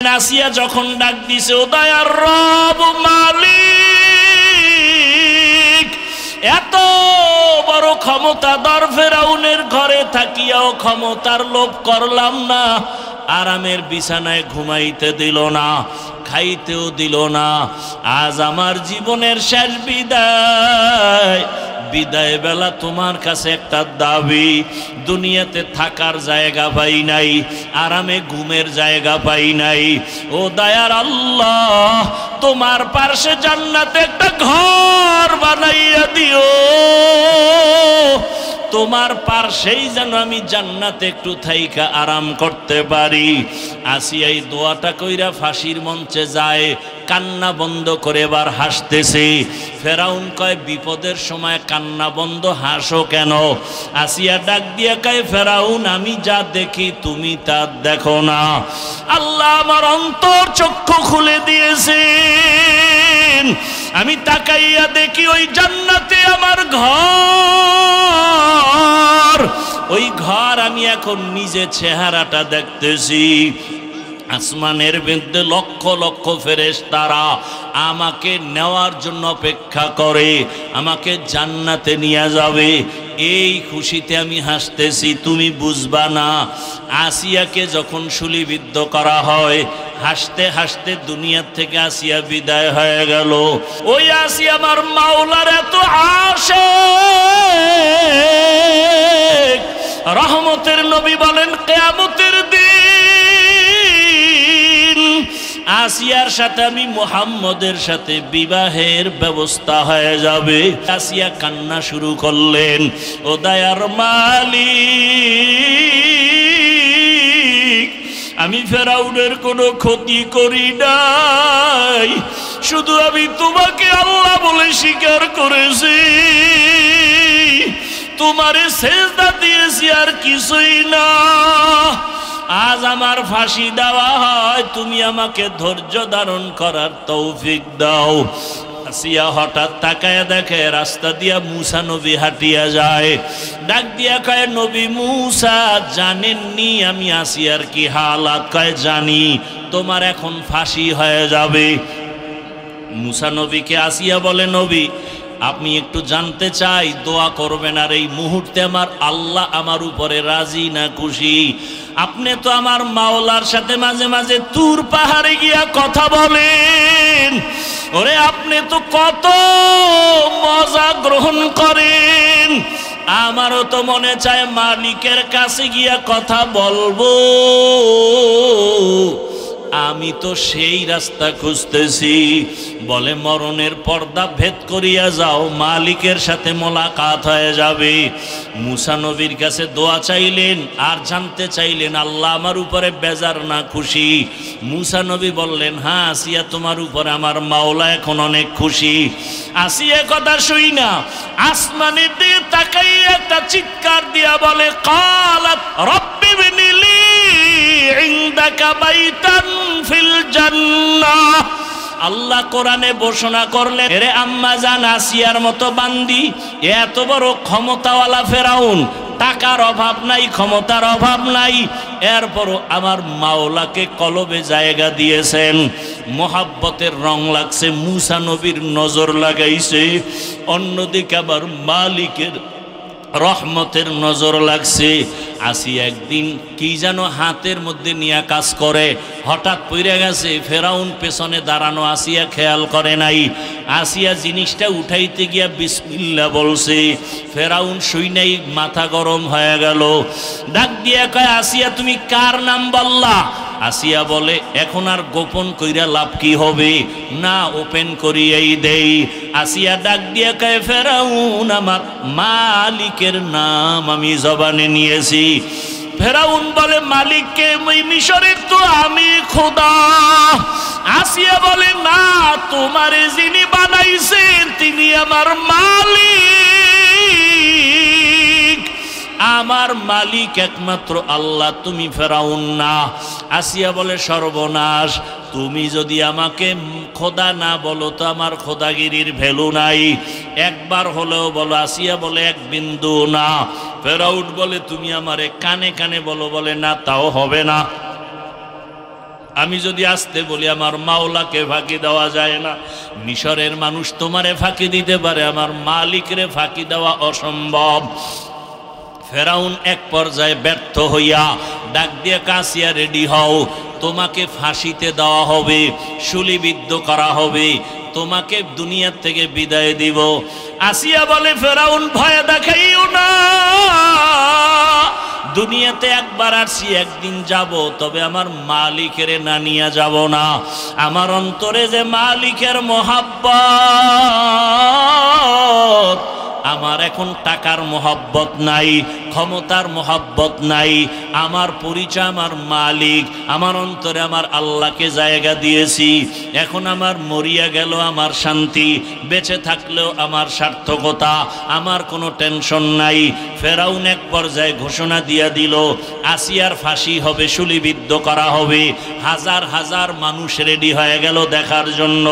আসিয়া যখন ডাক দিছে, ও দয়ার রব মালিক, এত বড় ক্ষমতাধর ফেরাউনের ঘরে থাকিয়াও ক্ষমতার লোভ করলাম না, আরামের বিছানায় ঘুমাইতে দিল না, খাইতেও দিল না। আজ আমার জীবনের শেষ বিদায়, বিদায় বেলা তোমার কাছে একটা দাবি, দুনিয়াতে থাকার জায়গা পাই নাই, আরামে ঘুমের জায়গা পাই নাই, ও দয়ার আল্লাহ তোমার পাশে জান্নাতে একটা ঘর বানাইয়া দিও, তোমার পাশেই যেন আমি জান্নাতে একটু থাইকা আরাম করতে পারি। আসিয়া এই দোয়াটা কইরা ফাঁসির মঞ্চে যায়, কান্না বন্ধ করে এবার হাসতেছে। ফেরাউন কয়, বিপদের সময় কান্না বন্ধ, হাসো কেন? আসিয়া ডাক দিয়ে কয়, ফেরাউন আমি যা দেখি তুমি তা দেখো না, আল্লাহ আমার অন্তর চক্ষু খুলে দিয়েছেন, আমি তাকাইয়া দেখি ওই জান্নাতে আমার ঘর, ওই ঘর আমি এখন নিজে চেহারাটা দেখতেছি। আসমানের মধ্যে লক্ষ লক্ষ ফেরেশতারা আমাকে নেওয়ার জন্য অপেক্ষা করে, আমাকে জান্নাতে নিয়ে যাবে, এই খুশিতে আমি হাসতেছি, তুমি বুঝবা না। আসিয়াকে যখন শুলিবিদ্ধ করা হয়, হাসতে হাসতে দুনিয়ার থেকে আসিয়া বিদায় হয়ে গেল। ওই আসিয়া আমার মাওলার এত আশিক, রহমতের নবী বলেন কিয়ামতের দিন আসিয়ার সাথে আমি মুহাম্মদের সাথে বিবাহের ব্যবস্থা হয়ে যাবে। আসিয়া কান্না শুরু করলেন, ও দয়ার মালিক, আমি ফেরাউনের কোনো ক্ষতি করি নাই, শুধু আমি তোমাকে আল্লাহ বলে স্বীকার করেছি, তোমারে সেজদা দিয়েছি, আর কিছুই না। আজ আমার ফাঁসি দেওয়া হয়, তুমি আমাকে ধৈর্য ধারণ করার তৌফিক দাও। আসিয়া হঠাৎ তাকায় দেখে রাস্তা দিয়া মুসা নবী হাঁটিয়া যায়, ডাক দিয়া কয়, নবী মুসা জানেননি আমি আসিয়ার কি হালাত? কয় জানি, তোমার এখন ফাঁসি হয়ে যাবে। মুসা নবীকে আসিয়া বলে, নবী আপনি একটু জানতে চাই, দোয়া করবেন, আর এই মুহূর্তে আমার আল্লাহ আমার উপরে রাজি না খুশি? আপনি তো আমার মাওলার সাথে মাঝে মাঝে তুর পাহাড়ে গিয়া কথা বলেন, ওরে আপনি তো কত মজা গ্রহণ করেন, আমারও তো মনে চায় মালিকের কাছে গিয়া কথা বলবো, আমি তো সেই রাস্তা খুঁজতেছি। বলে, মরণের পর্দা ভেদ করিয়া যাও, মালিকের সাথে মোলাকাত হয়ে যাবে। মুসা নবীর কাছে দোয়া চাইলেন আর জানতে চাইলেন আল্লাহ আমার উপরে বেজার না খুশি? মুসা নবী বললেন, হ্যাঁ আসিয়া তোমার উপরে আমার মাওলা এখন অনেক খুশি। আসিয়া কথা শুই না আসমানের দিকে তাকাইয়া একটা চিৎকার দিয়া বলে, কালাত রব্বি বিনিলি ইনদাকা বাইতান ফিল জান্নাহ। আল্লাহ কোরআনে ঘোষণা করলেন, এরে আম্মা জান আসিয়ার মতো বান্দি, এত বড় ক্ষমতাওয়ালা ফেরাউন, টাকার অভাব নাই, ক্ষমতার অভাব নাই, এরপরও আমার মাওলাকে কলবে জায়গা দিয়েছেন, মোহাব্বতের রং লাগছে, মুসা নবীর নজর লাগাইছে, অন্যদিকে আবার মালিকের রহমতের নজর লাগছে। আসিয়া একদিন কি যেন হাতের মধ্যে নিয়ে কাজ করে, হঠাৎ পড়ে গেছে, ফেরাউন পেছনে দাঁড়ানো, আসিয়া খেয়াল করে নাই। আসিয়া জিনিসটা উঠাইতে গিয়া বিসমিল্লাহ বলছে, ফেরাউন শুই নাই, মাথা গরম হয়ে গেল, ডাক দিয়া কয়, আসিয়া তুমি কার নাম বললা? আসিয়া বলে, এখন আর গোপন কইরা লাভ কি হবে, না ওপেন করিয়াই দেই। আসিয়া ডাক দিয়া কয়, ফেরাউন আমার মালিকের নাম আমি জবানে নিয়েছি। ফেরাউন বলে, মালিককে? ওই মিশরের তো আমি খোদা। আসিয়া বলে, না, তোমারে যিনি বানাইছেন তিনি আমার মালিক, আমার মালিক একমাত্র আল্লাহ, তুমি ফেরাউন না। আসিয়া বলে, সর্বনাশ, তুমি যদি আমাকে খোদা না বলো তো আমার খোদাগিরির ভ্যালু নাই, একবার হলেও বলো। আসিয়া বলে, এক বিন্দু না। ফেরাউন বলে, তুমি আমারে কানে কানে বলো। বলে, না তাও হবে না। আমি যদি আসতে বলি আমার মাওলাকে ফাঁকি দেওয়া যায় না। মিশরের মানুষ তোমারে ফাঁকি দিতে পারে, আমার মালিকরে ফাঁকি দেওয়া অসম্ভব। ফেরাউন এক পর্যায়ে ব্যর্থ হইয়া ডাক দিয়ে কাসিয়া রেডি হও, তোমাকে ফাঁসিতে দেওয়া হবে, শুলিবিদ্ধ করা হবে, তোমাকে দুনিয়া থেকে বিদায় দিব। আসিয়া বলে ফেরাউন ভয় দেখাইও না, দুনিয়াতে একবার আসছি, একদিন যাব, তবে আমার মালিকের না নিয়ে যাব না। আমার অন্তরে যে মালিকের মহাব্বত, আমার এখন টাকার মহব্বত নাই, ক্ষমতার মহব্বত নাই, আমার পরিচয় আমার মালিক, আমার অন্তরে আমার আল্লাহকে জায়গা দিয়েছি। এখন আমার মরিয়া গেল আমার শান্তি, বেঁচে থাকলেও আমার সার্থকতা, আমার কোনো টেনশন নাই। ফেরাউন এক পর্যায়ে ঘোষণা দিয়া দিল আসিয়ার ফাঁসি হবে, শুলিবিদ্ধ করা হবে। হাজার হাজার মানুষ রেডি হয়ে গেল দেখার জন্য।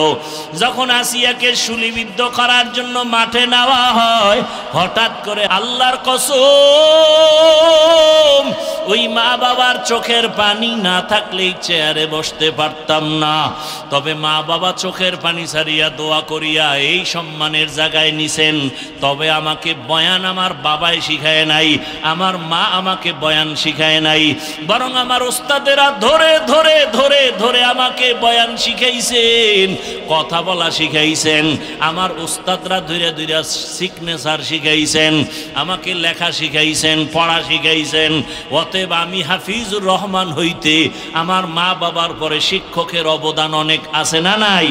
যখন আসিয়াকে শুলিবিদ্ধ করার জন্য মাঠে নেওয়া হয়, হঠাৎ করে আল্লাহর কসম, ওই মা বাবার চোখের পানি না থাকলেই চেয়ারে বসতে পারতাম না। তবে মা বাবা চোখের পানি ছাড়িয়া দোয়া করিয়া এই সম্মানের জায়গায় নিছেন। তবে আমাকে বয়ান আমার বাবাই শিখায় নাই, আমার মা আমাকে বয়ান শিখায় নাই, বরং আমার ওস্তাদেরা ধরে ধরে ধরে ধরে আমাকে বয়ান শিখাইছেন, কথা বলা শিখাইছেন। আমার ওস্তাদরা ধীরে ধীরে সিগনেচার শিখাইছেন, আমাকে লেখা শিখাইছেন, পড়া শিখাইছেন। অতএব আমি হাফিজুর রহমান হইতে আমার মা বাবার পরে শিক্ষকের অবদান অনেক আছে না নাই?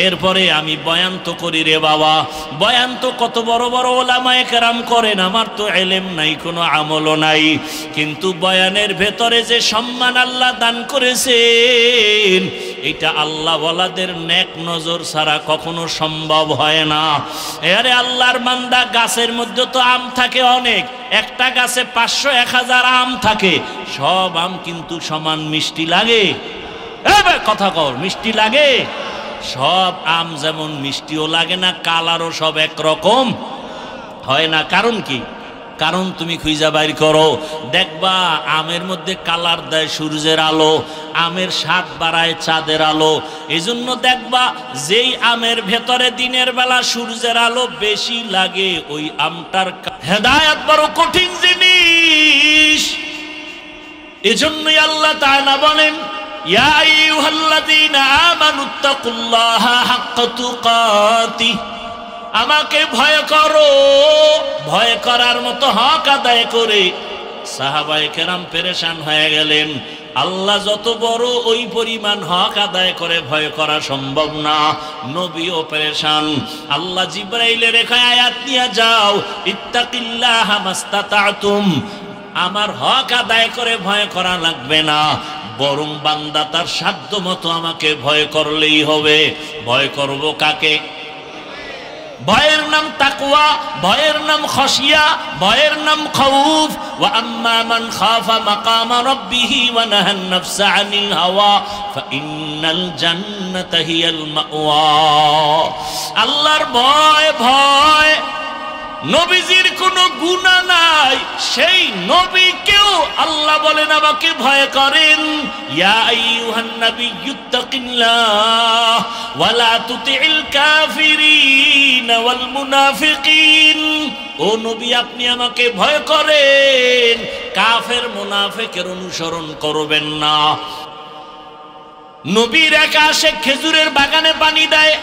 এরপরে আমি বয়ান তো করি রে বাবা, বয়ান তো কত বড় বড় ওলামায়ে কেরাম করেন, আমার তো এলেম নাই, কোনো আমলও নাই। কিন্তু বয়ানের ভেতরে যে সম্মান আল্লাহ দান করেছেন, এটা আল্লাহ ওয়ালাদের নেক নজর ছাড়া কখনো সম্ভব হয় না। আরে আল্লাহর বান্দা, গাছের মধ্যে তো আম থাকে অনেক, একটা গাছে 500-1000 আম থাকে, সব আম কিন্তু সমান মিষ্টি লাগে? কথা কও, মিষ্টি লাগে? সব আম যেমন মিষ্টিও লাগে না, কালারও সব একরকম হয় না। কারণ কি? কারণ তুমি খুঁজা বাইর করো, দেখবা আমের মধ্যে কালার দেয় সূর্যের আলো, আমের স্বাদ বাড়ায় চাঁদের আলো। এজন্য দেখবা যেই আমের ভেতরে দিনের বেলা সূর্যের আলো বেশি লাগে, ওই আমটার হেদায়েত বড় কঠিন জিনিস। এজন্যই আল্লাহ তাআলা বলেন, ইয়া আইয়ুহাল্লাযীনা আমানুত্তাকুল্লাহা হাক্কা তুকাতিহ, আমাকে ভয় করো, ভয় করার মতো হক আদায় করে। সাহাবায়ে কেরাম পেরেশান হয়ে গেলেন, আল্লাহ যত বড় ওই পরিমাণ হক আদায় করে ভয় করা সম্ভব না। নবীও পেরেশান। আল্লাহ জিবরাইলে রেখে আয়াত নিয়ে যাও, ইত্তাকিল্লাহা মাস্তাতাতুম, আমার হক আদায় করে ভয় করা লাগবে না, বরং বান্দা তার সাধ্য মতো আমাকে ভয় করলেই হবে। ভয় করব কাকে? ভয়ের নাম তাকওয়া, ভয়ের নাম খশিয়া, ভয়ের নাম খাউফ। ওয়া আম্মা মান খাফা মাকামা রাব্বিহি ওয়া নাহান নাফসা আনিল হাওয়া ফাইন্নাল জান্নাতা হিয়াল মাওয়া। আল্লাহর ভয়, ভয় নবীজির কোনো গুনাহ নাই, সেই নবীকেও আল্লাহ বলেন আমাকে ভয় করেন। ইয়া আইয়ুহান নাবিয়্যুত্তাকিল্লাহ ওয়া লা তুতিইল কাফিরিন ওয়াল মুনাফিকিন। ও নবী, আপনি আমাকে ভয় করেন, কাফের মুনাফিকের অনুসরণ করবেন না। নবীর একা আসে খেজুরের বাগানে পানি দেয়,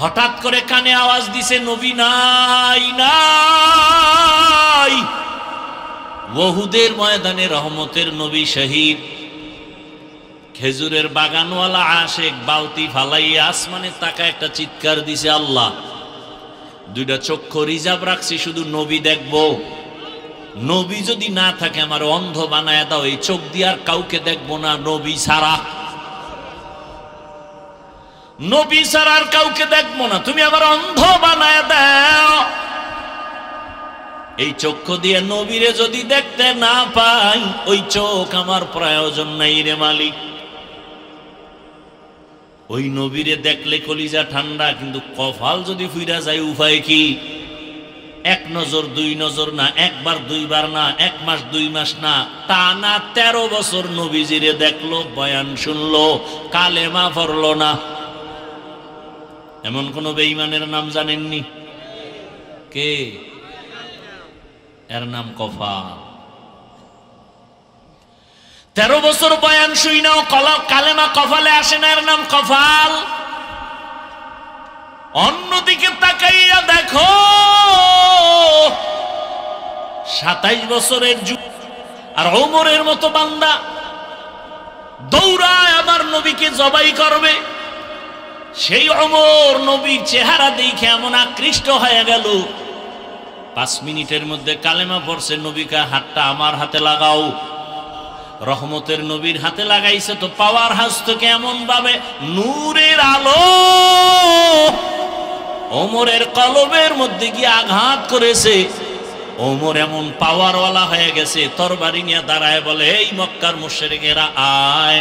হঠাৎ করে কানে আওয়াজ দিছে নবী নাই নাই। ওহুদের ময়দানে রহমতের নবী শহীদ। খেজুরের বাগানওয়ালা আশেক বালতি ফালাইয়া আসমানে তাকা একটা চিৎকার দিছে, আল্লাহ দুইটা চক্ষু রিজার্ভ রাখছি, শুধু নবী দেখবো। নবী যদি না থাকে আমার অন্ধ বানায় দাও, এই চোখ দিয়ে আর কাউকে দেখবো না নবী ছাড়া। নবী ছাড়া আর কাউকে দেখবো না, তুমি আমার অন্ধ বানায় দাও। এই চক্ষু দিয়ে নবীরে যদি দেখতে না পাই, ওই চোখ আমার প্রয়োজন নাই রে মালিক। ওই নবীরে দেখলে কলিজা ঠান্ডা, কিন্তু কপাল যদি ফুইরা যায় উপায় কি? এক নজর দুই নজর না, একবার দুইবার না, এক মাস দুই মাস না, টানা 13 বছর নবীজিরে দেখলো, বয়ান শুনলো, কালেমা পড়লো না। এমন কোন বেঈমানের নাম জানেননি? কে? এর নাম কফাল। 13 বছর বয়ান শুই নাও, কালেমা কফালে আসে না, এর নাম কফাল। অন্যদিকে তাকাইয়া দেখো, 27 বছরের যুগ, আর ওমরের মতো বান্দা দৌড়ায় আমার নবীকে জবাই করবে। সেই ওমর নবীর চেহারা দেখে এমন আকৃষ্ট হয়ে গেল, 5 মিনিটের মধ্যে কালেমা পড়ছে। নবীকে হাতটা আমার হাতে লাগাও। রহমতের নবীর হাতে লাগাইছে তো পাওয়ার হাসতো কেমন ভাবে, নূরের আলো ওমরের কলবের মধ্যে গিয়ে আঘাত করেছে। ওমর এমন পাওয়ারওয়ালা হয়ে গেছে, তরবারি নিয়ে দাঁড়ায় বলে, এই মক্কার মুশরিকেরা আয়,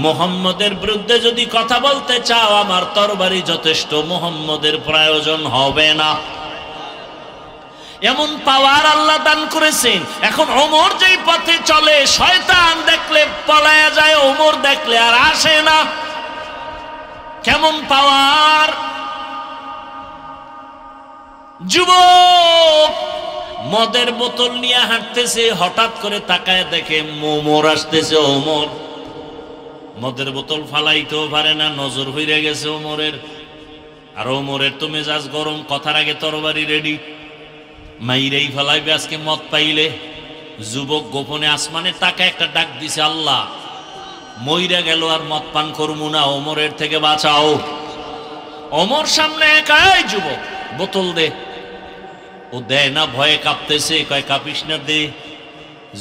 মুহাম্মদের বিরুদ্ধে যদি কথা বলতে চাও আমার তরবারি যথেষ্ট, মুহাম্মদের প্রয়োজন হবে না। এমন পাওয়ার আল্লাহ দান করেছেন। এখন ওমর যেই পথে চলে, শয়তান দেখলে পলায়া যায়, ওমর দেখলে আর আসে না। কেমন পাওয়ার! যুবক মদের বোতল নিয়ে হাঁটতেছে, হঠাৎ করে তাকায় দেখে ওমর আসতেছে। ওমর মদের বোতল ফালাইতেও পারে না, নজর হইরে গেছে ওমরের। আর ওমরের তো মেজাজ গরম, কথার আগে তরবারি রেডি, মাইরেই ফেলাইবে আজকে মদ পাইলে। যুবক গোপনে আসমানে তাকায় একটা ডাক দিছে, আল্লাহ মইরা গেল আর মদ পান করবো না, ওমরের থেকে বাঁচাও। ওমর সামনে একাই, যুবক বোতল দে। ও দেয় না, ভয়ে কাঁপতেছে, কয় কাঁপিস না, দে।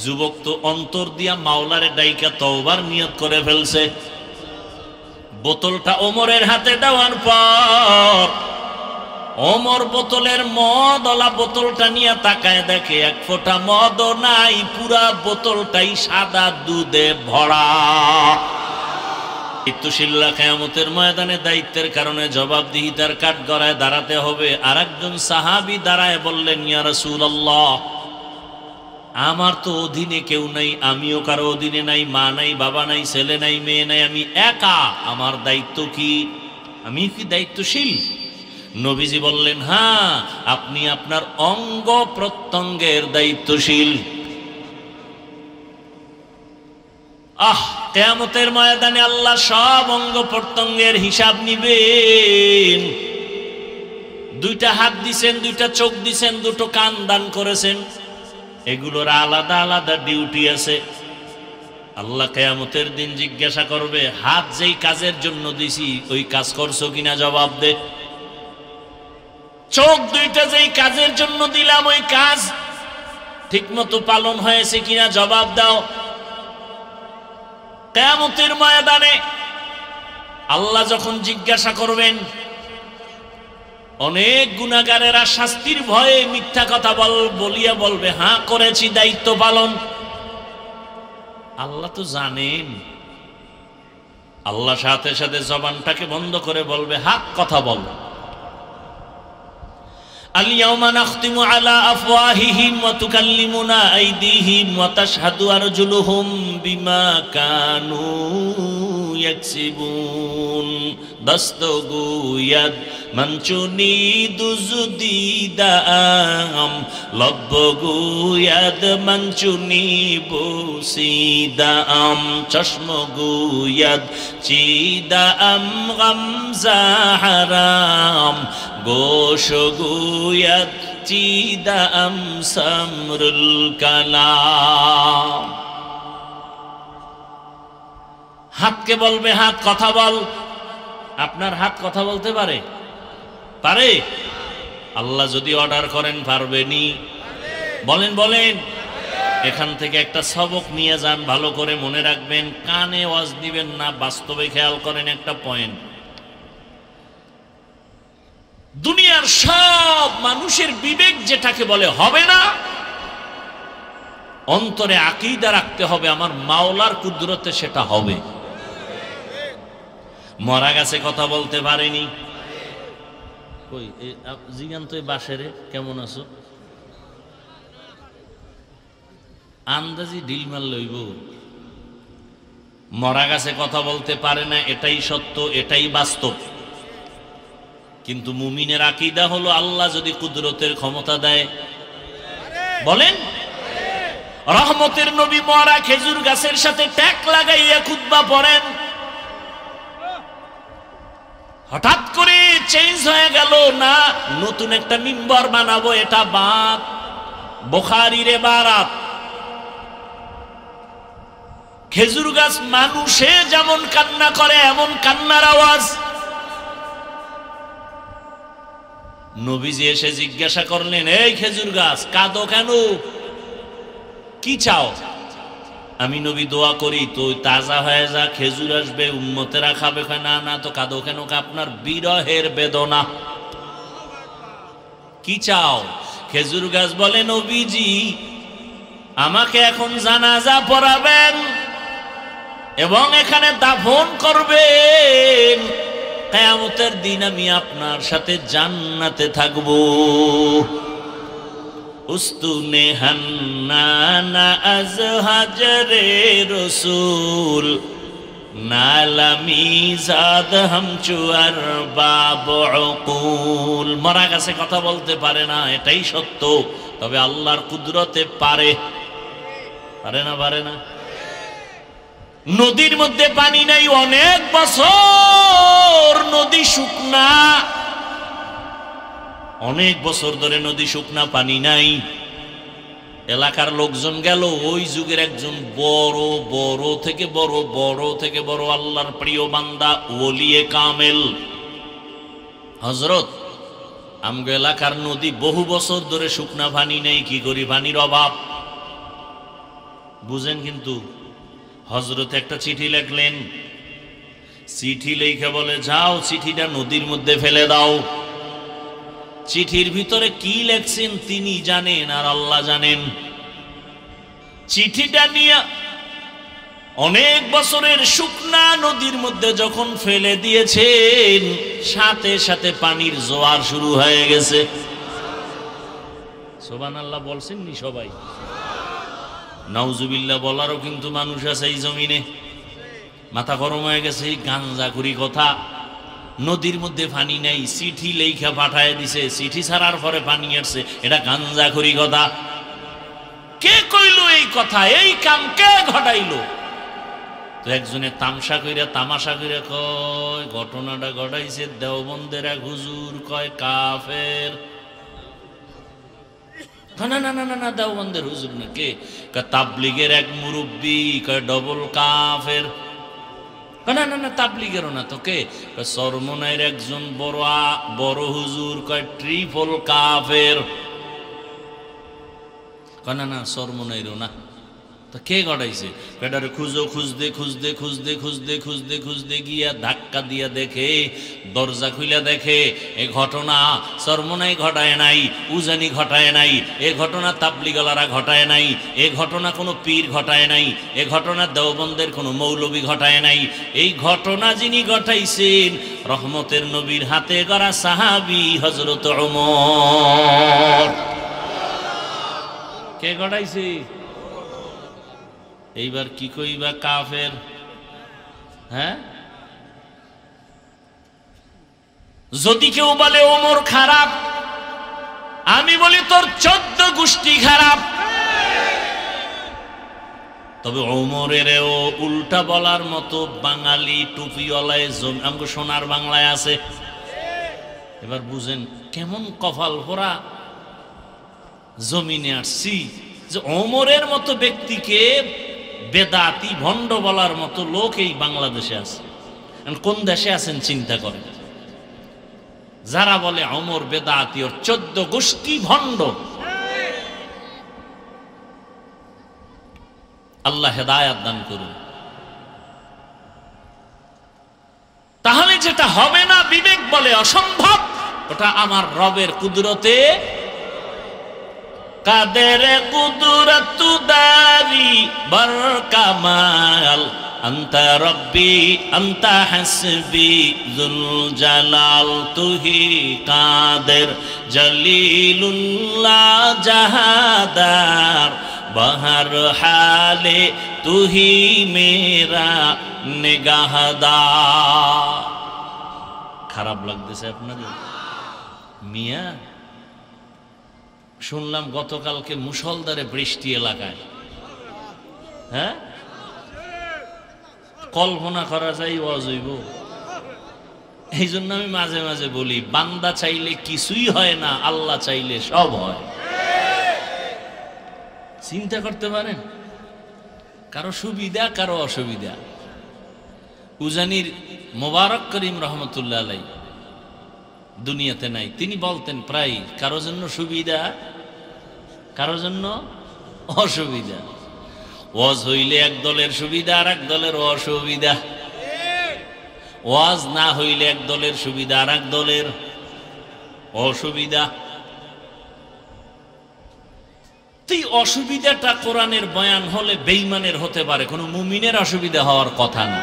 যুবক তো অন্তর দিয়া মাওলারে ডাইকা তওবার নিয়ত করে ফেলছে। বোতলটা ওমরের হাতে দেওয়ার পর ওমর বোতলের মদওয়ালা বোতলটা নিয়ে তাকায় দেখে এক ফোঁটা মদও নাই, পুরা বোতলটাই সাদা দুধে ভরা। দায়িত্বশীলরা কিয়ামতের ময়দানে দায়িত্বের কারণে জবাবদিহিতার কাঠগড়ায় দাঁড়াতে হবে। আর একজন সাহাবী দাঁড়ায় বললেন, ইয়া রাসূলুল্লাহ, আমার তো অধীনে কেউ নাই, আমিও কারো অধীনে নাই, মা নাই, বাবা নাই, ছেলে নাই, মেয়ে নাই, আমি একা, আমার দায়িত্ব কি? আমি কি দায়িত্বশীল? নবীজি বললেন, হ্যাঁ, আপনি আপনার অঙ্গ প্রত্যঙ্গের দায়িত্বশীল। কিয়ামতের ময়দানে আল্লাহ সব অঙ্গ প্রত্যঙ্গের হিসাব নিবেন। 2টা হাত দিছেন, 2টা চোখ দিছেন, 2টো কান দান করেছেন, এগুলোর আলাদা আলাদা ডিউটি আছে। আল্লাহ কিয়ামতের দিন জিজ্ঞাসা করবে, হাত যেই কাজের জন্য দিছি ওই কাজ করছো কিনা, জবাব দে। চোখ 2টা যেই কাজের জন্য দিলাম ওই কাজ ঠিকমতো পালন হয়েছে কিনা, জবাব দাও। কিয়ামতের ময়দানে আল্লাহ যখন জিজ্ঞাসা করবেন, অনেক গুনাহগারেরা শাস্তির ভয়ে মিথ্যা কথা বলিয়া বলবে, হ্যাঁ করেছি, দায়িত্ব পালন। আল্লাহ তো জানেন। আল্লাহ সাথে সাথে জবানটাকে বন্ধ করে বলবে, হক কথা বল। আল-ইয়াওমা নাখতিমু আলা আফওয়াহিহিম ওয়া তুকাল্লিমুনা আইদিহিম ওয়া তাশহাদু আরজুলুহুম বিমা কানু ইয়াকসিবুন। দস্তগুয়াদ মঞ্চুনি দুজুদিদাম লব্বগুয়াদ মঞ্চুনি বুসিদাম চশমগুয়াদ চিদাম গামজাহারাম গোশগুয়াদ চিদাম সামরুল কালাম। হাতকে বলবে, হাত কথা বল। আপনার হাত কথা বলতে পারে? পারে? আল্লাহ যদি অর্ডার করেন পারবেনি? বলেন বলেন। এখান থেকে একটা সবক নিয়ে যান, ভালো করে মনে রাখবেন। কানে ওয়াজ দিবেন না, বাস্তবে খেয়াল করেন একটা পয়েন্ট। দুনিয়ার সব মানুষের বিবেক যেটাকে বলে হবে না, অন্তরে আকীদা রাখতে হবে আমার মাওলার কুদরতে সেটা হবে। মরা গাছে কথা বলতে পারেনি, কই জিগান তো বাসেরে কেমন আছো? আন্দাজি ডিল মার লইব। মরা গাছে কথা বলতে পারে না, এটাই সত্য, এটাই বাস্তব। কিন্তু মুমিনের আকীদা হলো আল্লাহ যদি কুদরতের ক্ষমতা দেয়, বলেন রহমতের নবী মরা খেজুর গাছের সাথে ট্যাক লাগাইয়া খুতবা পড়েন, হঠাৎ করে চেঞ্জ হয়ে গেল না নতুন একটা মিম্বর বানাবো, এটা বাদ বুখারীর ইবারত। খেজুর গাছ মানুষে যেমন কান্না করে এমন কান্নার আওয়াজ। নবীজি এসে জিজ্ঞাসা করলেন, এই খেজুর গাছ কাঁদো কেন, কি চাও? আমি নবী দোয়া করি তুই তাজা হয়ে যা, খেজুর আসবে উম্মতেরা খাবে। না না, তো কাঁদো কেন? আপনার বিরহের বেদনা। কি চাও? খেজুর গাছ বলে, নবীজি আমাকে এখন জানাজা পড়াবেন এবং এখানে দাফন করবেন, কিয়ামতের দিন আমি আপনার সাথে জান্নাতে থাকব। উস্তুনে হান্নানা আজ হাজরে রসুল নালামি জাদ হামচুয়ার বাবুল। মরা গাছে কথা বলতে পারে না, এটাই সত্য, তবে আল্লাহর কুদরতে পারে। পারে না? পারে না? নদীর মধ্যে পানি নাই, অনেক বছর নদী শুকনা, অনেক বছর ধরে নদী শুকনা, পানি নাই। এলাকার লোকজন গেল, ওই যুগের একজন বড় বড় থেকে বড় আল্লাহর প্রিয় বান্দা ওলিয়ে কামেল হযরত, আমগো এলাকার নদী বহু বছর ধরে শুকনা, পানি নেই, কি করি, পানির অভাব। বুঝেন? কিন্তু হযরত একটা চিঠি লিখলেন, চিঠি লিখে বলে, যাও চিঠিটা নদীর মধ্যে ফেলে দাও। চিঠির ভিতরে কি লেখছেন তিনি জানেন আর আল্লাহ জানেন। চিঠিটা নিয়ে অনেক বছরের শুকনা নদীর মধ্যে যখন ফেলে দিয়েছেন, সাথে সাথে পানির জোয়ার শুরু হয়ে গেছে। সুবহানাল্লাহ বলছেন নি সবাই? নাউজুবিল্লাহ বলারও কিন্তু মানুষ আছে এই জমিনে। মাথা গরম হয়ে গেছে এই গাঞ্জাখুরি কথা। নদীর মধ্যে পানি নেই, চিঠি লেখা পাঠায় দিছে, চিঠি ছাড়ার পরে পানি আসছে, এটা গাঞ্জাখুরি কথা। কে কইল এই কথা? এই কাম কে ঘটাইলো? তো একজনে তামাশা কইরা কয়, ঘটনাটা ঘটাইছে দেওবন্দের এক হুজুর, কয় কাফের। না না না না না, দেওবন্দের হুজুর না, কে? তাবলিগের এক মুরব্বী, কয় ডবল কাফের। না না না, তাবলিগেরও না, তো কে? চরমনাইয়ের একজন বড় হুজুর, কয় ট্রিপল কাফের। না না, চরমনাইয়েরও না, তো কে ঘটাইছে? এটারে খুঁজতে গিয়া ধাক্কা দিয়া দেখে, দরজা খুইলা দেখে এ ঘটনা চরমনাই ঘটায় নাই, উজানি ঘটায় নাই, এ ঘটনা তাবলিগলারা ঘটায় নাই, এ ঘটনা কোনো পীর ঘটায় নাই, এ ঘটনা দেওবন্দের কোনো মৌলবী ঘটায় নাই। এই ঘটনা যিনি ঘটাইছেন রহমতের নবীর হাতে গড়া সাহাবী হযরত ওমর। কে ঘটাইছে? এইবার কি কইবা কাফের? হ্যাঁ, যদি কেউ বলে ওমর খারাপ, আমি বলি তোর 14 গোষ্ঠী খারাপ। তবে ওমরেরও উল্টা বলার মতো বাঙালি টুপিওয়ালায় আমাকে সোনার বাংলায় আছে। এবার বুঝেন কেমন কপাল পোড়া জমিনে আসছি যে ওমরের মতো ব্যক্তিকে বেদাতি ভণ্ড বলার মতো লোক এই বাংলাদেশে আছে। কোন দেশে আছেন চিন্তা করেন। যারা বলে ওমর বেদাতি, ওর 14 গোষ্ঠী ভণ্ড। আল্লাহ হেদায়েত দান করুন। তাহলে যেটা হবে না বিবেক বলে অসম্ভব, ওটা আমার রবের কুদরতে। কাদের কুদরত দারি বর কামাল, আন্তা রব্বি আন্তা হাসবি যুল জালাল, তুহি কাদের জলিলুল্লাহ জাহাদার बहर हाले तू ही मेरा निगाहदार। খারাপ লাগতেছে আপনাদের? মিয়া শুনলাম গতকালকে মুষলধারে বৃষ্টি এলাকায়, হ্যাঁ কল্পনা করা যায় ওয়াজ হইব। এই জন্য আমি মাঝে মাঝে বলি, বান্দা চাইলে কিছুই হয় না, আল্লাহ চাইলে সব হয়। চিন্তা করতে পারেন, কারো সুবিধা কারো অসুবিধা। উজানির মোবারক করিম রহমতুল্লাহ আলাই দুনিয়াতে নাই, তিনি বলতেন প্রায় কারো জন্য সুবিধা কারো জন্য অসুবিধা। ওয়াজ হইলে এক দলের সুবিধা আর এক দলের অসুবিধা, ওয়াজ না হইলে এক দলের সুবিধা আর এক দলের অসুবিধা। এই অসুবিধাটা কোরআনের বয়ান হলে বেঈমানের হতে পারে, কোনো মুমিনের অসুবিধা হওয়ার কথা না।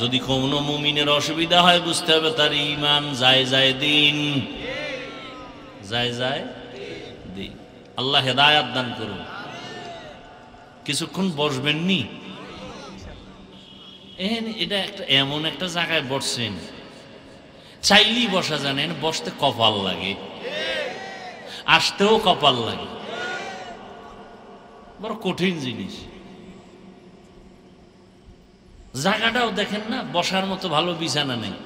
যদি কোনো মুমিনের অসুবিধা হয় বুঝতে হবে তার ঈমান যায় যায় দিন, যায় যায় দিন। আল্লাহ হেদায়াত দান করুন। কিছুক্ষণ বসবেন নি? এটা একটা এমন একটা জায়গায় বসছেন, চাইলেই বসা জানেন, বসতে কপাল লাগে, আসতেও কপাল লাগে, বড় কঠিন জিনিস। জায়গাটাও দেখেন না, বসার মতো ভালো বিছানা নেই।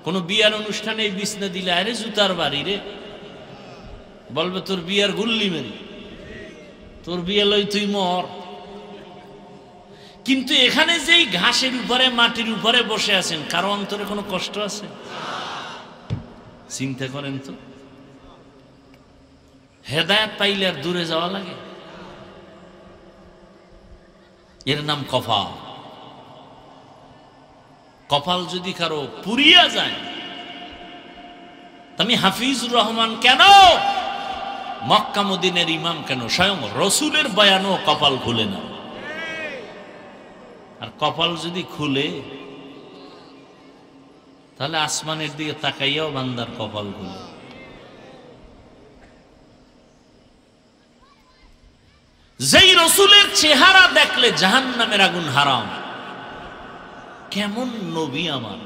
কোনো বিয়ার অনুষ্ঠানে এই বিছনা দিলে আরে জুতার বাড়ি রে, বলবে তোর বিয়ার গুল্লি মেরি, তোর বিয়ে লই তুই মর। কিন্তু এখানে যেই ঘাসের উপরে মাটির উপরে বসে আছেন, কারো অন্তরে কোনো কষ্ট আছে? চিন্তা করেন তো, হেদায়েত পাইলে আর দূরে যাওয়া লাগে? এর নাম কপাল। কপাল যদি কারো পুরিয়া যায়, আমি হাফিজুর রহমান কেন, মক্কা মদিনের ইমাম কেন, স্বয়ং রসুলের বয়ানও কপাল খুলে না। আর কপাল যদি খুলে তাহলে আসমানের দিকে তাকাইয়াও বান্দার কপাল খুলে। যেই রসুলের চেহারা দেখলে জাহান্নামের আগুন হারাম, কেমন নবী আমার!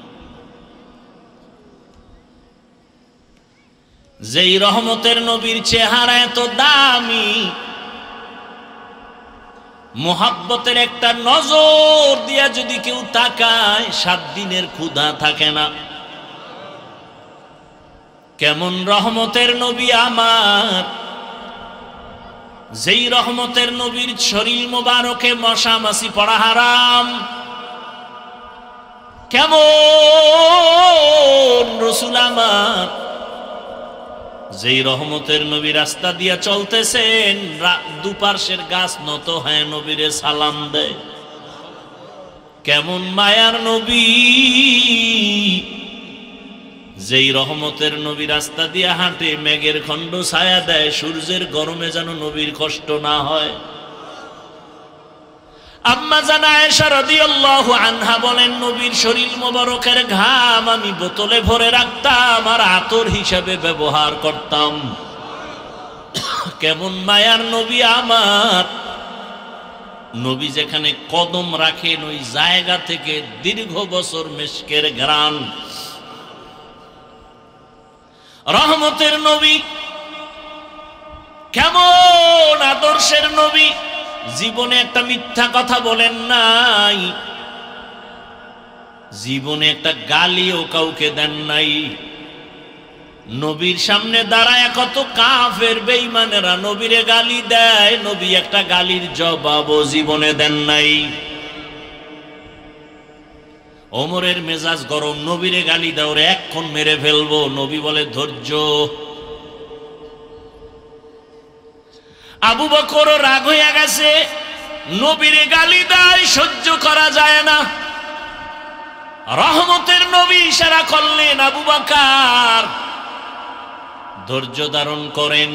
যেই রহমতের নবীর চেহারা এত দামি, মোহাব্বতের একটা নজর দিয়া যদি কেউ তাকায় 7 দিনের ক্ষুধা থাকে না। কেমন রহমতের নবী আমার! যেই রহমতের নবীর শরীর মোবারকে মশা মাছি পড়া হারাম। কেমন রসুল আমার! যেই রহমতের নবী রাস্তা দিয়া চলতেছেন, দুপার্শ্বের গাছ নত হয় নবীরে সালাম দেয়। কেমন মায়ার নবী! যেই রহমতের নবী রাস্তা দিয়া হাঁটে, মেঘের খণ্ড ছায়া দেয়, সূর্যের গরমে যেন নবীর কষ্ট না হয়। আম্মা জান আয়েশা রাদিয়াল্লাহু আনহা বলেন, নবীর শরীর মোবারকের ঘাম আমি বোতলে ভরে রাখতাম আর আতর হিসাবে ব্যবহার করতাম। কেমন মায়ার নবী আমার! নবী যেখানে কদম রাখেন ওই জায়গা থেকে দীর্ঘ বছর মিশকের ঘ্রাণ। রহমতের নবী, কেমন আদর্শের নবী! জীবনে একটা মিথ্যা কথা বলেন নাই, জীবনে একটা গালিও কাউকে দেন নাই। নবীর সামনে দাঁড়ায় কত কাফের বেঈমানেরা নবীরে গালি দেয়, নবী একটা গালির জবাবও জীবনে দেন নাই। ওমরের মেজাজ গরম, নবীরে গালি দাও রে, এক্ষণ মেরে ফেলবো। নবী বলে ধৈর্য। আবু বকরও রাগ হইয়া গেছে, নবীরে গালি দেয়, সহ্য করা যায় না। রহমতের নবী ইশারা করলেন, আবু বকর ধৈর্য ধারণ করেন।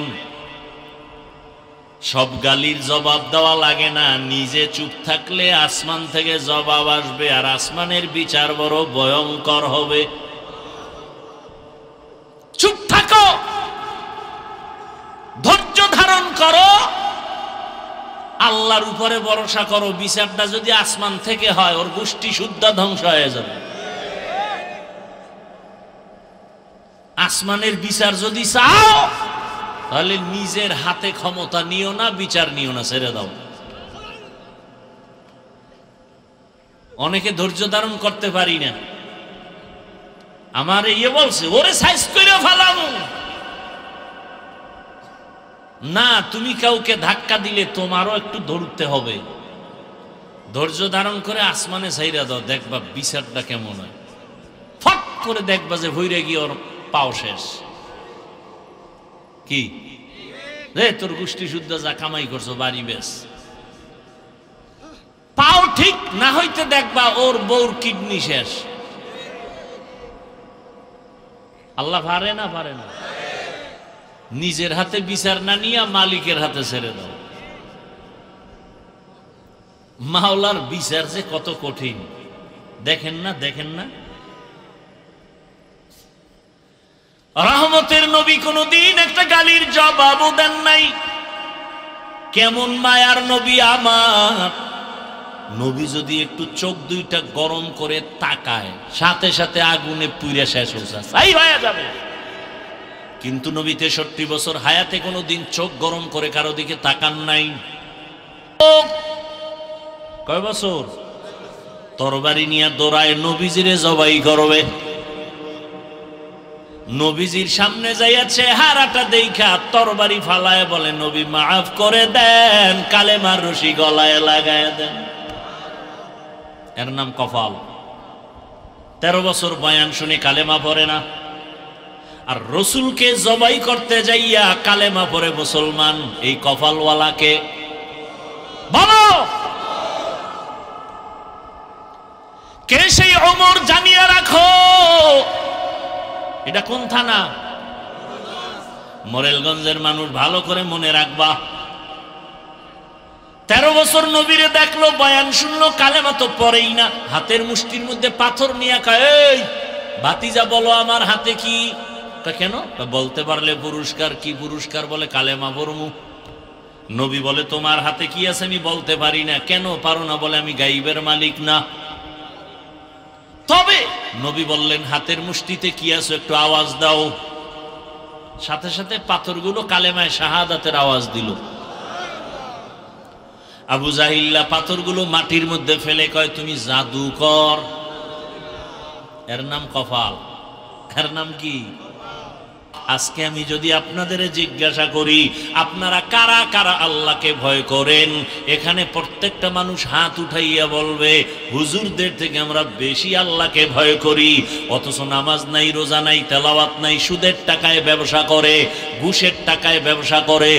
সব গালির জবাব দেওয়া লাগে না, নিজে চুপ থাকলে আসমান থেকে জবাব আসবে, আর আসমানের বিচার বড় ভয়ঙ্কর হবে। চুপ থাকো, ধৈর্য ধারণ করো, আল্লাহর উপরে ভরসা করো, বিচারটা যদি আসমান থেকে হয় ওর গোষ্ঠী শুদ্ধ ধ্বংস হয়ে যাবে। আসমানের বিচার যদি চাও তাহলে নিজের হাতে ক্ষমতা নিও না, বিচার নিও না, ছেড়ে দাও। অনেকে ধৈর্য ধারণ করতে পারি না। আমার ইয়ে বলছে ওরে সাইজ করে ফেলানো না, তুমি কাউকে ধাক্কা দিলে তোমারও একটু ধরতে হবে। ধৈর্য ধারণ করে আসমানে ছাইরা দাও, দেখবা বিচারটা কেমন হয়। ফট করে দেখবা যে ভইরে গিয়ে ওর পাও শেষ। কি রে তোর গোষ্ঠী শুদ্ধ যা কামাই করছো বাড়ি বেশ, পাও ঠিক না হইতে দেখবা ওর বউর কিডনি শেষ। আল্লাহ পারে না? পারে না। নিজের হাতে বিচার না নিয়ে মালিকের হাতে ছেড়ে দাও। মাওলার বিচার যে কত কঠিন দেখেন না, দেখেন না। রহমতের নবী কোনদিন একটা গালির জবাবও দেন নাই। কেমন মায়ার নবী আমার। নবী যদি একটু চোখ দুইটা গরম করে তাকায় সাথে সাথে আগুনে পুড়ে শেষ হয়ে যাবে। কিন্তু নবী 63 বছর হায়াতে কোনোদিন চোখ গরম করে কারো দিকে তাকান নাই। কয় বছর? তরবারি নিয়ে দৌড়ায় নবীজিরে জবাই করবে। নবীজির সামনে যাইয়া চেহারাটা দেখা তরবারি ফালায় বলে নবী মাফ করে দেন, কালেমার রশি গলায় লাগায় দেন। এর নাম কফাল। 13 বছর বয়ান শুনে কালেমা পড়ে না, আর রসুলকে জবাই করতে যাইয়া কালেমা পড়ে মুসলমান। এই কফালওয়ালাকে বলো কে? সেই ওমর, জানিয়ে রাখো এটা কোন থানা? মোরেলগঞ্জের মানুষ, ভালো করে মনে রাখবা। 13 বছর নবীরে দেখলো, বয়ান শুনলো, কালেমা তো পড়েই না। হাতের মুষ্টির মধ্যে পাথর নিয়ে কয় এই ভাতিজা বলো আমার হাতে কি? কেন? বলতে পারলে পুরস্কার। কি পুরস্কার? বলে কালেমা পড়মু। নবী বলে তোমার হাতে কি আছে? আমি বলতে পারি না। কেন পারো না? বলে আমি গাইবের মালিক না। তবে নবী বললেন হাতের মুষ্টিতে কি আছে একটু আওয়াজ দাও। সাথে সাথে পাথরগুলো কালেমায় শাহাদাতের আওয়াজ দিল। আবু জাহিল্লা পাথরগুলো মাটির মধ্যে ফেলে কয় তুমি জাদুকর। এর নাম কফাল। এর নাম কি? আজকে আমি যদি আপনাদের জিজ্ঞাসা করি আপনারা কারা কারা আল্লাহকে ভয় করেন, এখানে প্রত্যেকটা মানুষ হাত উঠাইয়া বলবে হুজুরদের থেকে আমরা বেশি আল্লাহকে ভয় করি। অথচ নামাজ নাই, রোজা নাই, তেলাওয়াত নাই, সুদের টাকায় ব্যবসা করে, ঘুষের টাকায় ব্যবসা করে,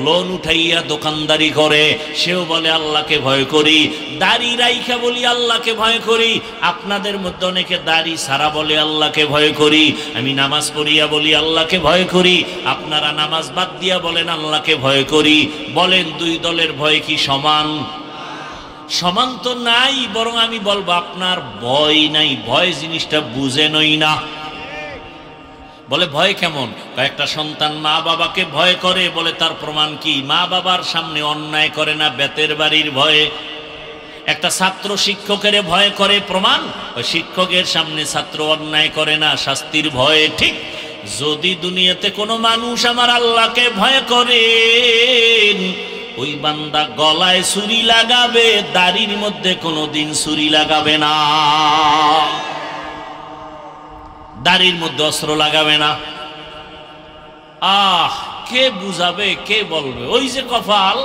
লোন উঠাইয়া দোকানদারি করে, সেও বলে আল্লাহকে ভয় করি। দাড়ি রাইখা বলি আল্লাহকে ভয় করি। আপনাদের মধ্যে অনেকে দাড়ি সারা বলে আল্লাহকে ভয় করি। আমি নামাজ পড়িয়া বলি আল্লাহকে ভয় করি। আপনারা নামাজ বাদ দিয়া বলেন আল্লাহকে ভয় করি। বলেন দুই দলের ভয় কি সমান? সমান তো নাই, বরং আমি বলবো আপনার ভয় নাই। ভয় জিনিসটা বুঝেনই না। বলে ভয় কেমন? একটা সন্তান মা বাবাকে ভয় করে, বলে তার প্রমাণ কি? মা বাবার সামনে অন্যায় করে না, বেতের বাড়ির ভয়ে। একটা ছাত্র শিক্ষকের ভয় করে, প্রমাণ? শিক্ষকের সামনে ছাত্র অন্যায় করে না, শাস্তির ভয়ে। ঠিক যদি দুনিয়াতে কোনো মানুষ আমার আল্লাহকে ভয় করে, ওই বান্দা গলায় ছুরি লাগাবে, দাড়ির মধ্যে কোনোদিন ছুরি লাগাবে না, দাড়ির মধ্যে অস্ত্র লাগাবে না। কে বুঝাবে, কে বলবে? ওই যে কপাল,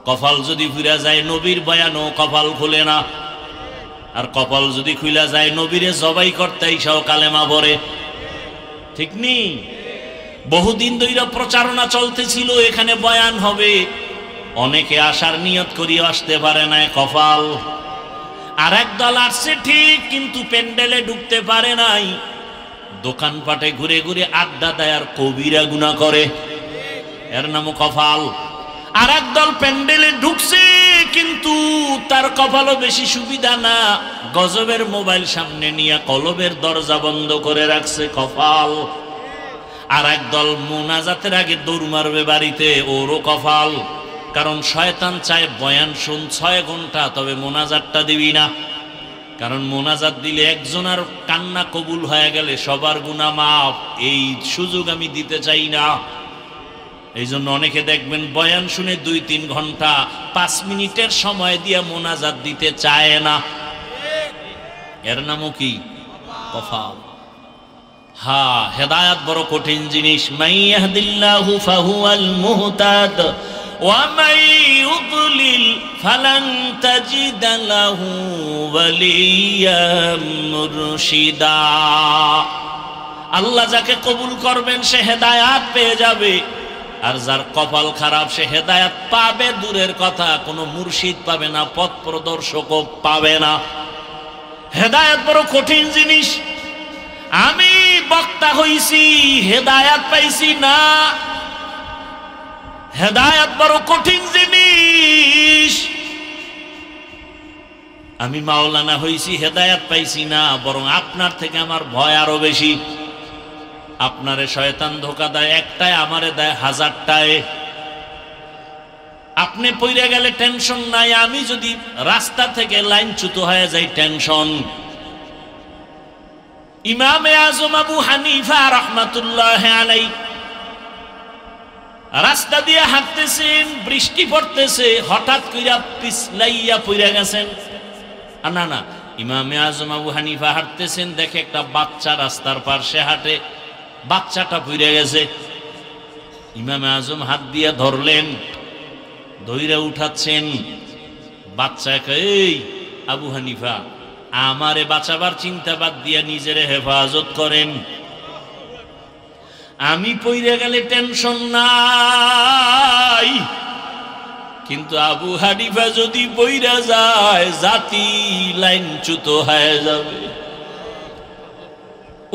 কপাল যদি ফিরা যায় নবীর বয়ানও কপাল খুলে না। আর কপাল যদি খুলে যায় নবীরে জবাই করতে সহ কালেমা পড়ে। ঠিক নেই? বহুদিন ধরে প্রচারণা চলতেছিল এখানে বয়ান হবে, অনেকে আসার নিয়ত করিয়া আসতে পারে না, কপাল। আর একদল আসছে ঠিক, কিন্তু প্যান্ডেলে ঢুকতে পারে নাই, দোকানপাটে ঘুরে ঘুরে আড্ডা দেয় আর কবিরা গুনাহ করে, এর নামও কপাল। আর একদল প্যান্ডেলে ঢুকছে, কিন্তু তার কপালও বেশি সুবিধা না, গজবের মোবাইল সামনে নিয়ে কলবের দরজা বন্ধ করে রাখছে, কপাল। আর একদল মোনাজাতের আগে দৌড় মারবে বাড়িতে, ওরও কপাল। কারণ শয়তান চায় বয়ান শুন 6 ঘন্টা, তবে মোনাজাতটা দিবি না। কারণ মোনাজাত দিলে একজনের কান্না কবুল হয়ে গেলে সবার গুনাহ মাফ, এই সুযোগ আমি দিতে চাই না। এই জন্য অনেকে দেখবেন বয়ান শুনে 2-3 ঘন্টা 5 মিনিটের সময় দিয়ে মোনাজাত দিতে চায় না। এর নামও কি? কফাল। হ্যাঁ, হেদায়াত বড় কঠিন জিনিস। মাইয়াহদিল্লাহু ফাহুয়াল মুহতাদ ওয়া মান ইউদ্লিল ফালান তাজিদা লাহু ওয়ালিয়্যাম মুরশিদা। আল্লাহ যাকে কবুল করবেন সে হেদায়াত পেয়ে যাবে, আর যার কপাল খারাপ সে হেদায়াত পাবে দূরের কথা, কোনো মুর্শিদ পাবে না, পথ প্রদর্শকও পাবে না। হেদায়াত বড় কঠিন জিনিস। আমি বক্তা হইছি, হেদায়াত পাইছি না। হেদায়াত বড় কঠিন জিনিস। আমি মাওলানা হইছি, হেদায়াত পাইছি না, বরং আপনার থেকে আমার ভয় আরো বেশি। আপনারে শয়তান ধোকা দেয় একটায়, আমারে দেয় 1000টায়। আপনি পইরে গেলে টেনশন নাই, আমি যদি রাস্তা থেকে লাইনচ্যুত হয়ে যাই টেনশন। ইমামে আজম আবু হানিফা রাহমাতুল্লাহ আলাইহি রাস্তা দিয়ে হাঁটতেছেন, বৃষ্টি পড়তেছে, হঠাৎ কইরা পিছলাইয়া পইরা গেছেন। না না, ইমামে আজম আবু হানিফা হাঁটতেছেন, দেখে একটা বাচ্চা রাস্তার পাশে হাঁটে, বাচ্চাটা পইরা গেছে। ইমামে আজম হাত দিয়ে ধরলেন, ধইরা উঠাচ্ছেন। বাচ্চাকে, এই আবু হানিফা, আমারে বাঁচাবার চিন্তা বাদ দিয়া নিজেরে হেফাজত করেন, আমি পইরা গেলে টেনশন নাই, কিন্তু আবু হানিফা যদি পইরা যায় জাতি লাইনচ্যুত হয়ে যাবে।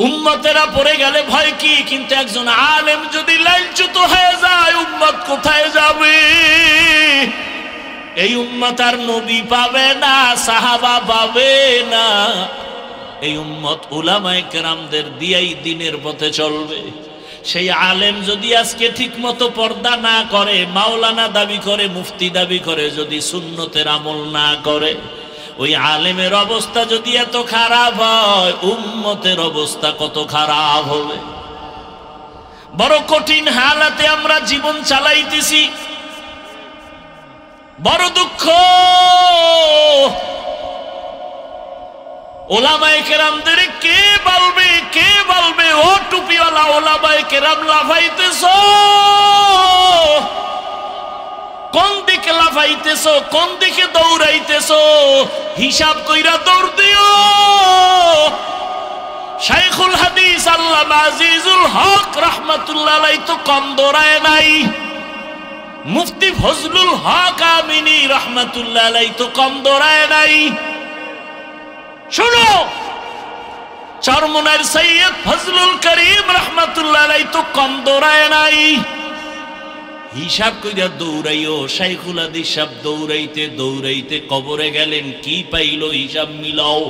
উম্মতেরা পড়ে গেলে ভয় কি, কিন্তু একজন আলেম যদি লাইনচ্যুত হয়ে যায় উম্মত কোথায় যাবে? এই উম্মত আর নবী পাবে না, সাহাবা পাবে না। এই উম্মত উলামায়ে কেরামদের দিয়েই দিনের পথে চলবে। সেই আলেম যদি আজকে ঠিক মতো পর্দা না করে, মাওলানা দাবি করে, মুফতি দাবি করে, যদি সুন্নতের আমল না করে, ওই আলেমের অবস্থা যদি এত খারাপ হয়, উম্মতের অবস্থা কত খারাপ হবে। বড় কঠিন হালাতে আমরা জীবন চালাইতেছি, বড় দুঃখ। ওলামায়ে কেরামদের কে বলবে, কে বলবে? ও টুপিওয়ালা ওলামায়ে কেরাম লাফাইতেছো, কোন দিকে লাফাইতেছো, কোন দিকে দৌড়াইতেছো? হিসাব কইরা দৌড় দিও। শাইখুল হাদিস আল্লামা আজিজুল হক রাহমাতুল্লাহ আলাইহি তো কম দৌড়ায় নাই, মুফতি ফজলুল হক আমিনী রাহমাতুল্লাহ আলাইহি তো কম দৌড়ায় নাই। শুনো, চরমনার সৈয়দ ফজলুল করিম রাহমাতুল্লাহ আলাইহি তো কম দৌড়ায় নাই। হিসাব কইরা দৌড়াইও। শাইখুল হাদিস সাহেব দৌড়াইতে দৌড়াইতে কবরে গেলেন, কি পাইলো হিসাব মিলাও।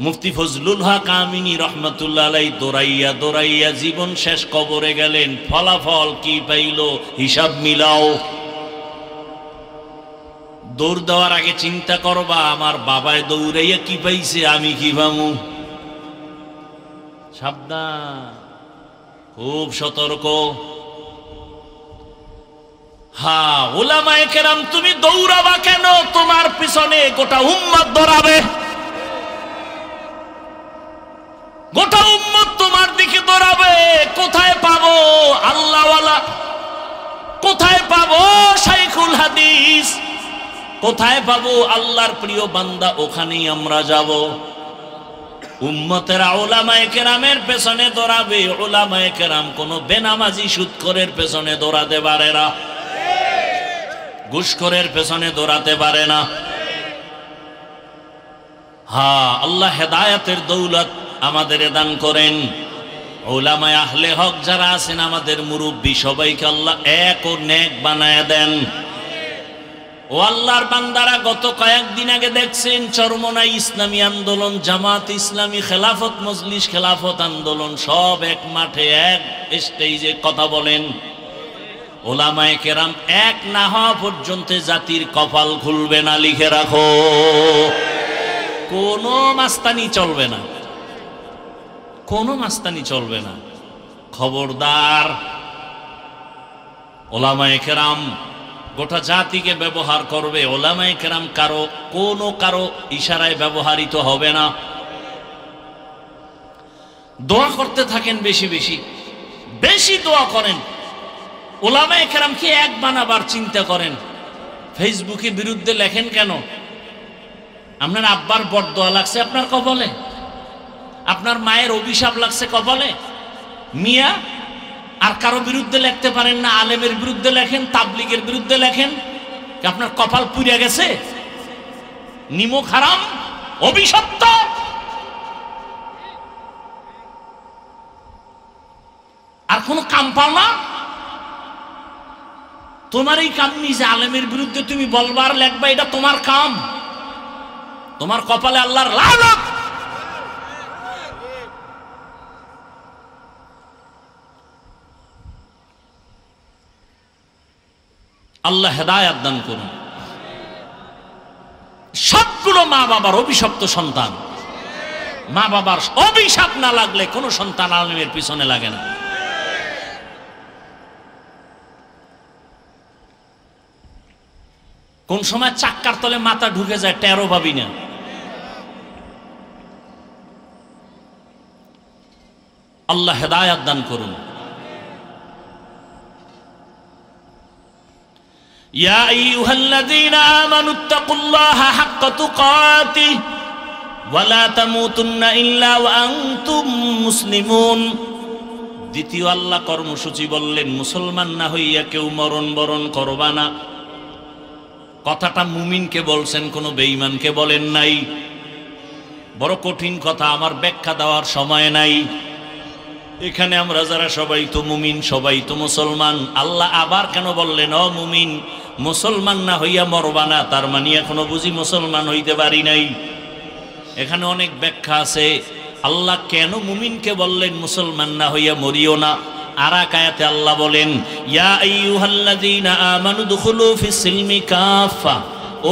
মুফতি ফজলুল হক আমিনী রাহমাতুল্লাহ আলাইহি দৌড়াইয়া দৌড়াইয়া জীবন শেষ, কবরে গেলেন, ফলাফল কি পাইলো হিসাব মিলাও। দৌড় দেওয়ার আগে চিন্তা করবা, আমার বাবায় দৌড়াইয়া কি পাইছে, আমি কি পামু। সাবধান, খুব সতর্ক। হ্যাঁ, উলামায়ে কেরাম তুমি দৌড়াবা কেন? তোমার পিছনে গোটা উম্মত দৌড়াবে, গোটা উম্মত তোমার দিকে দৌড়াবে। কোথায় পাবো আল্লাহওয়ালা, কোথায় পাবো শাইখুল হাদিস, কোথায় পাবো আল্লাহর প্রিয় বান্দা? ওখানেই আমরা যাব। উম্মতেরা উলামায়ে কেরামের পেছনে দৌড়াবে। উলামায়ে কেরাম কোনো বেনামাজি সুদখোরের পেছনে দৌড়াতে পারে না, ঘুষখোরের পেছনে দৌড়াতে পারে না। হ্যাঁ, আল্লাহ হেদায়েতের দৌলত আমাদের দান করেন। উলামায়ে আহলে হক যারা আছেন, আমাদের মুরব্বী, সবাইকে আল্লাহ এক ও নেক বানায় দেন। ও আল্লাহর বান্দারা, গত কয়েকদিন আগে দেখছেন চরমনাই ইসলামী আন্দোলন, জামাত ইসলামী, খেলাফত মজলিস, খেলাফত আন্দোলন সব এক মাঠে এক স্টেজে কথা বলেন। ওলামায়ে কেরাম এক না হওয়া পর্যন্ত জাতির কপাল খুলবে না, লিখে রাখো। কোনো মাস্তানি চলবে না, কোনো মাস্তানি চলবে না। খবরদার, ওলামায়ে কেরাম গোটা জাতিকে ব্যবহার করবে। ওলামায়ে কেরাম কারো ইশারায় ব্যবহৃত হবে না। দোয়া করতে থাকেন, বেশি বেশি বেশি দোয়া করেন। ওলামায়ে কেরামকে এক বানাবার চিন্তা করেন। ফেসবুকে বিরুদ্ধে লেখেন কেন? আপনার আব্বার বরদোয়া লাগছে আপনার কপালে, আপনার মায়ের অভিশাপ লাগছে কপালে। মিয়া আর কারো বিরুদ্ধে লিখতে পারেন না, আলেমের বিরুদ্ধে লেখেন, তাবলিগের বিরুদ্ধে লেখেন, আপনার কপাল পুড়ে গেছে, নিমক হারাম, অভিশপ্ত। আর কোনো কাম পাও না? তোমার এই কাম নিজে আলেমের বিরুদ্ধে তুমি বলবার লেখবা, এটা তোমার কাম। তোমার কপালে আল্লাহর লানত। আল্লাহ হেদায়েত দান করুন। সবগুলো মা বাবার অভিশপ্ত সন্তান। মা বাবার অভিশাপ না লাগলে কোনো সন্তান আলেমের পিছনে লাগে না। কোন সময় চাক্কার তলে মাথা ঢুকে যায়, টেরও পাবি না। আল্লাহ হেদায়েত দান করুন। ইয়া আইয়ুহাল্লাযীনা আমানুত্তাকুল্লাহা হাক্কা তুকাতিহি ওয়া লা তামুতুন্না ইল্লা ওয়া আনতুম মুসলিমুন। দ্বিতীয় আল্লাহ কর্মসূচি বললেন, মুসলমান না হইয়া কেউ মরণ বরণ করবা না। কথাটা মুমিনকে বলছেন, কোনো বেঈমানকে বলেন নাই। বড় কঠিন কথা, আমার ব্যাখ্যা দেওয়ার সময় নাই। এখানে আমরা যারা সবাই তো মুমিন, সবাই তো মুসলমান। আল্লাহ আবার কেন বললেন ও মুমিন, মুসলমান না হইয়া মরবা না? তার মানে এখনো বুঝি মুসলমান হইতে পারি নাই। এখানে অনেক ব্যাখ্যা আছে। আল্লাহ কেন মুমিনকে বললেন মুসলমান না হইয়া মরিও না? আর এক আয়াতে আল্লাহ বলেন, ইয়া আইয়ুহাল্লাযীনা আমানু দুখুলু ফিস সিলমি কাফা।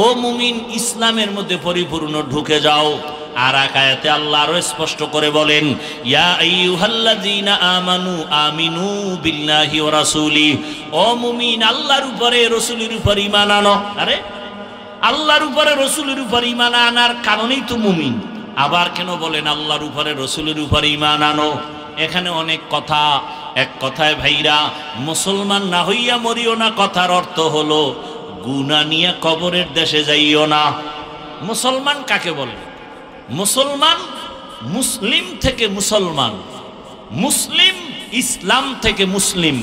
ও মুমিন, ইসলামের মধ্যে পরিপূর্ণ ঢুকে যাও। আর এক আয়াতে আল্লাহ আরো স্পষ্ট করে বলেন, ইয়া আইয়ুহাল্লাযীনা আমানু আমিনু বিল্লাহি ওয়া রাসূলিহি। ও মুমিন, আল্লাহর উপরে রাসূলের উপর ঈমান আনো। আরে আল্লাহর উপরে রাসূলের উপর ঈমান আনার কারণেই তো মুমিন। আবার কেন বলেন আল্লাহর উপরে রাসূলের উপর ঈমান আনো? এখানে অনেক কথা। এক কথায় ভাইরা, মুসলমান না হইয়া মরিও না কথার অর্থ হলো গুনাহ নিয়ে কবরের দেশে যাইও না। মুসলমান কাকে বলে? মুসলমান মুসলিম থেকে মুসলমান, মুসলিম ইসলাম থেকে মুসলিম।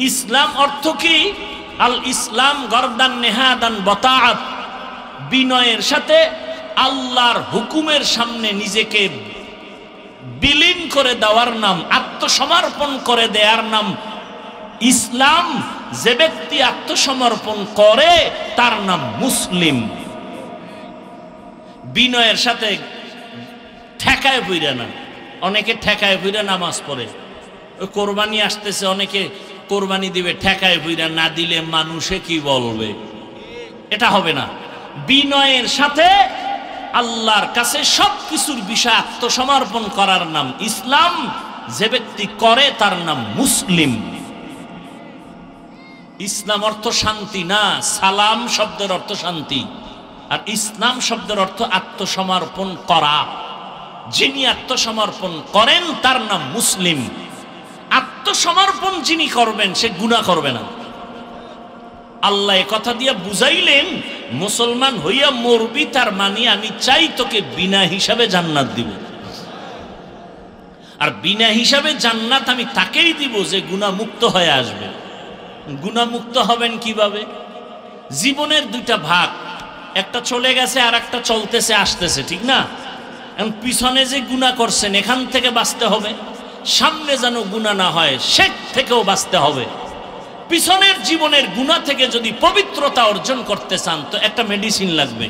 ইসলাম অর্থ কি? আল ইসলাম গরদান নেহাদান বতাআত, বিনয়ের সাথে আল্লাহর হুকুমের সামনে নিজেকে বিলীন করে দেওয়ার নাম, আত্মসমর্পণ করে দেওয়ার নাম ইসলাম। যে ব্যক্তি আত্মসমর্পণ করে তার নাম মুসলিম। বিনয়ের সাথে ঠেকায় পইরা না। অনেকে ঠেকায় পইরা নামাজ পড়ে। ওই কোরবানি আসতেছে, অনেকে কোরবানি দিবে ঠেকায় পইরা, না দিলে মানুষে কি বলবে। এটা হবে না। বিনয়ের সাথে আল্লাহর কাছে সবকিছুর বিষয় আত্মসমর্পণ করার নাম ইসলাম। যে ব্যক্তি করে তার নাম মুসলিম। ইসলাম অর্থ শান্তি না, সালাম শব্দের অর্থ শান্তি, আর ইসলাম শব্দের অর্থ আত্মসমর্পণ করা। যিনি আত্মসমর্পণ করেন তার নাম মুসলিম। আত্মসমর্পণ যিনি করবেন সে গুনাহ করবে না। আল্লাহ কথা দিয়ে বুঝাইলেন, মুসলমান হইয়া মরবি তার মানে আমি চাই তোকে বিনা হিসাবে জান্নাত দিব। আর বিনা হিসাবে জান্নাত আমি তাকেই দিব যে গুনাহ মুক্ত হয়ে আসবে। গুনাহ মুক্ত হবেন কিভাবে? জীবনের দুইটা ভাগ, একটা চলে গেছে আর একটা চলতেছে আসতেছে, ঠিক না? এখন পিছনে যে গুনাহ করছেন এখান থেকে বাঁচতে হবে, সামনে যেন গুনাহ না হয় সে থেকেও বাঁচতে হবে। পিছনের জীবনের গুনাহ থেকে যদি পবিত্রতা অর্জন করতে চান তো একটা মেডিসিন লাগবে।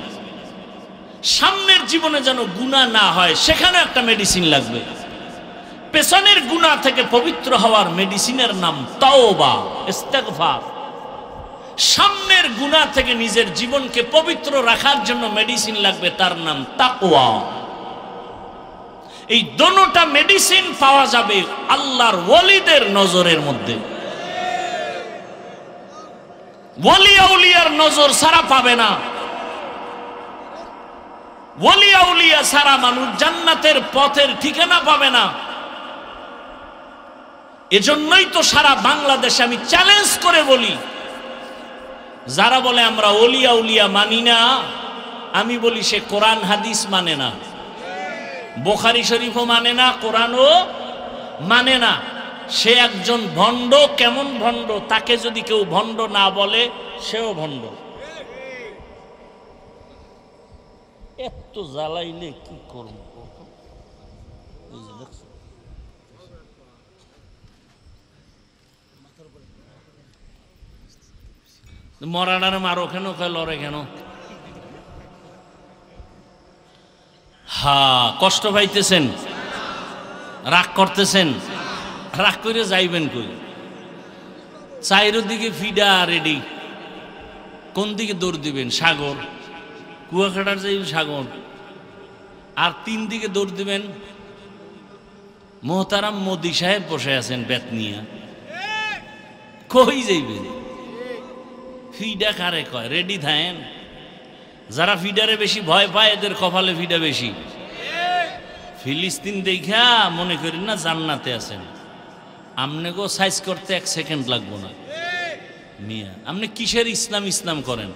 সামনের জীবনে যেন গুনাহ না হয় সেখানে একটা মেডিসিন লাগবে। পেছনের গুনাহ থেকে পবিত্র হওয়ার মেডিসিনের নাম তাওবা, ইস্তেগফার। সামনের গুনাহ থেকে নিজের জীবনকে পবিত্র রাখার জন্য মেডিসিন লাগবে, তার নাম তাকওয়া। এই দোনোটা মেডিসিন পাওয়া যাবে আল্লাহর ওয়ালিদের নজরের মধ্যে। ওয়ালি আউলিয়ার নজর ছাড়া পাবে না। ওয়ালি আউলিয়া ছাড়া মানুষ জান্নাতের পথের ঠিকানা পাবে না। এজন্যই তো সারা বাংলাদেশে আমি চ্যালেঞ্জ করে বলি, যারা বলে আমরা ওলি আউলিয়া মানি না, আমি বলি সে কোরআন হাদিস মানে না, বুখারী শরীফও মানে না, কোরআনও মানে না। সে একজন ভণ্ড। কেমন ভণ্ড? তাকে যদি কেউ ভণ্ড না বলে সেও ভণ্ড। এত জ্বালাইলে কি করব? মরাডারে মারো কেন, লড়ে কেন? হ্যাঁ, কষ্ট পাইতেছেন, রাগ করতেছেন, রাগ করে যাইবেন কই? চাইরোদিকে ফিডা রেডি, কোন দিকে দৌড় দিবেন? সাগর, কুয়াকাটার যাই সাগর। আর 3 দিকে দৌড় দিবেন মোহতারাম মোদি সাহেব বসে আছেন বেত নিয়ে, কই যাইবেন? ফিডা কারে কয়? রেডি থাকেন। যারা ফিডারে বেশি ভয় পায় এদের কপালে ফিডা বেশি। ফিলিস্তিন দেখা মনে করি না জান্নাতে আছেন। আমনেগো সাইজ করতে 1 সেকেন্ড লাগবো না। মিয়া আপনি কিসের ইসলাম ইসলাম করেন?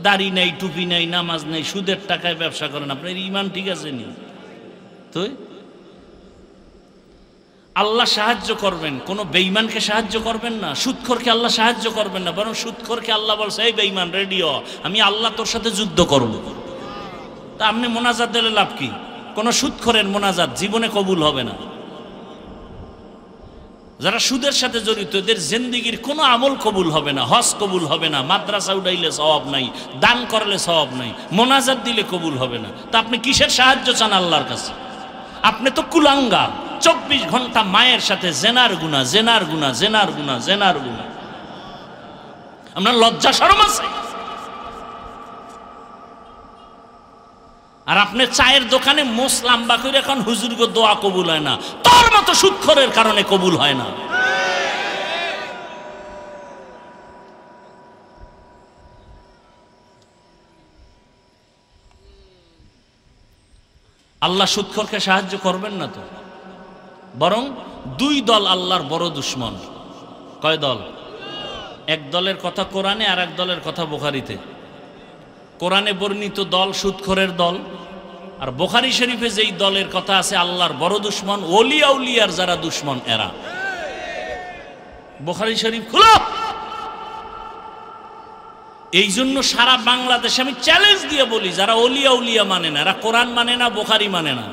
দাড়ি নাই, টুপি নাই, নামাজ নাই, সুদের টাকায় ব্যবসা করেন। আপনার ঈমান ঠিক আছে নি? তো আল্লাহ সাহায্য করবেন, কোনো বেঈমানকে সাহায্য করবেন না। সুদখোরকে আল্লাহ সাহায্য করবেন না, বরং সুদখোরকে আল্লাহ বলছে, এই বেঈমান রেডিও, আমি আল্লাহ তোর সাথে যুদ্ধ করব। তা আপনি মোনাজাত দিলে লাভ কি? কোনো সুদখোরের মোনাজাত জীবনে কবুল হবে না। যারা সুদের সাথে জড়িত এদের জিন্দেগির কোনো আমল কবুল হবে না, হজ কবুল হবে না, মাদ্রাসা উঠাইলে সওয়াব নাই, দান করলে সওয়াব নাই, মোনাজাত দিলে কবুল হবে না। তা আপনি কিসের সাহায্য চান আল্লাহর কাছে? আপনি তো কুলাঙ্গার। 24 ঘন্টা মায়ের সাথে জেনার গুনাহ, জেনার গুনাহ, জেনার গুনাহ, জেনার গুনাহ। আপনার লজ্জা শরম আছে? আর আপনি চায়ের দোকানে মোস লাম্বা করে এখন হুজুরকে দোয়া কবুল হয় না, তোর মতো সুদখোরের কারণে কবুল হয় না। আল্লাহ সুদখোরকে সাহায্য করবেন না তো, বরং 2 দল আল্লাহর বড় দুশ্মন। কয় দল? এক দলের কথা কোরআনে, আর এক দলের কথা বুখারীতে। কোরআনে বর্ণিত দল সুদখোরের দল, আর বুখারী শরীফে যেই দলের কথা আছে আল্লাহর বড় দুশ্মন, ওলি আউলিয়ার যারা দুশ্মন এরা। বুখারী শরীফ খুলো। এই জন্য সারা বাংলাদেশে আমি চ্যালেঞ্জ দিয়ে বলি, যারা ওলি আউলিয়া মানে না, এরা কোরআন মানে না, বুখারী মানে না,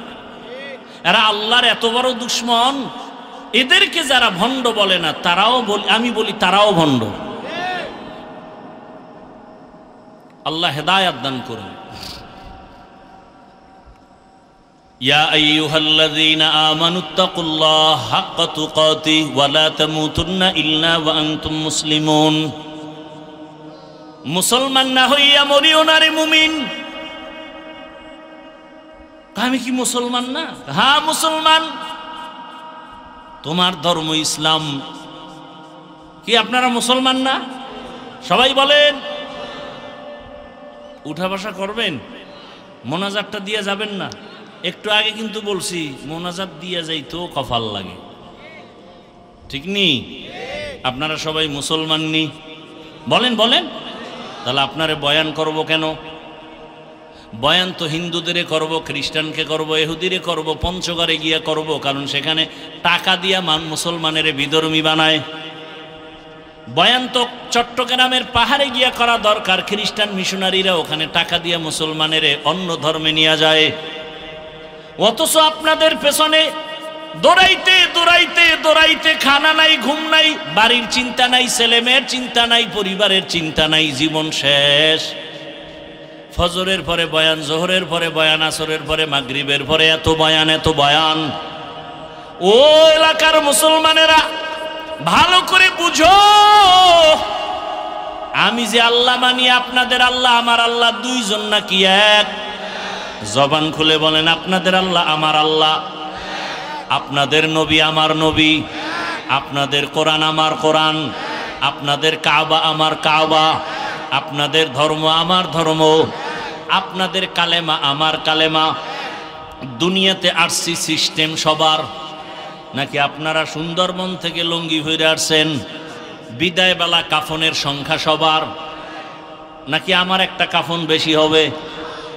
এরা আল্লাহর এত বড় দুশ্মন, এদেরকে যারা ভণ্ড বলে না তারাও আমি বলি তারাও ভণ্ড। আল্লাহ হেদায়াত দান করুন। ইয়া আইয়ুহাল্লাযীনা আমানুত্তাকুল্লাহ হাক্কা তুকাতিহি ওয়া লা তামুতুন্না ইল্লা ওয়া আনতুম মুসলিমুন। মুসলমান না হইয়া মরিও না রে মুমিন। আমি কি মুসলমান না? হ্যাঁ মুসলমান। তোমার ধর্ম ইসলাম। কি আপনারা মুসলমান না? সবাই বলেন। উঠা বসা করবেন, মোনাজাতটা দিয়ে যাবেন না। একটু আগে কিন্তু বলছি মোনাজাত দিয়ে যাইতেও কপাল লাগে, ঠিক নি? আপনারা সবাই মুসলমান নি? বলেন বলেন। তাহলে আপনারে বয়ান করব কেন? বয়ান তো হিন্দুদের করব, খ্রিস্টানকে করব, ইহুদিরে করব, পঞ্চগড়ে গিয়া করব, কারণ সেখানে টাকা দিয়া মুসলমানের বিধর্মী বানায়। বয়ান তো চট্টগ্রামের পাহাড়ে গিয়া করা দরকার, খ্রিস্টান মিশনারিরা ওখানে টাকা দিয়া মুসলমানের অন্য ধর্মে নিয়ে যায়। অথচ আপনাদের পেছনে দৌড়াইতে দৌড়াইতে দৌড়াইতে খানা নাই, ঘুম নাই, বাড়ির চিন্তা নাই, ছেলে মেয়ের চিন্তা নাই, পরিবারের চিন্তা নাই, জীবন শেষ। ফজরের পরে বয়ান, জোহরের পরে বয়ান, আসরের পরে মাগরিবের পরে এত বয়ান, এত বয়ান। ও এলাকার মুসলমানেরা ভালো করে বুঝো, আমি যে আল্লাহ মানি আপনাদের আল্লাহ আমার আল্লাহ দুইজন নাকি এক? জবান খুলে বলেন, আপনাদের আল্লাহ আমার আল্লাহ, আপনাদের নবী আমার নবী, আপনাদের কোরআন আমার কোরআন, আপনাদের কাবা আমার কাবা, আপনাদের ধর্ম আমার ধর্ম, আপনাদের কালেমা আমার কালেমা। দুনিয়াতে আসছি সিস্টেম সবার নাকি? আপনারা সুন্দরবন থেকে লুঙ্গি হয়ে আসছেন, বিদায়বেলা কাফনের সংখ্যা সবার নাকি? আমার একটা কাফন বেশি হবে,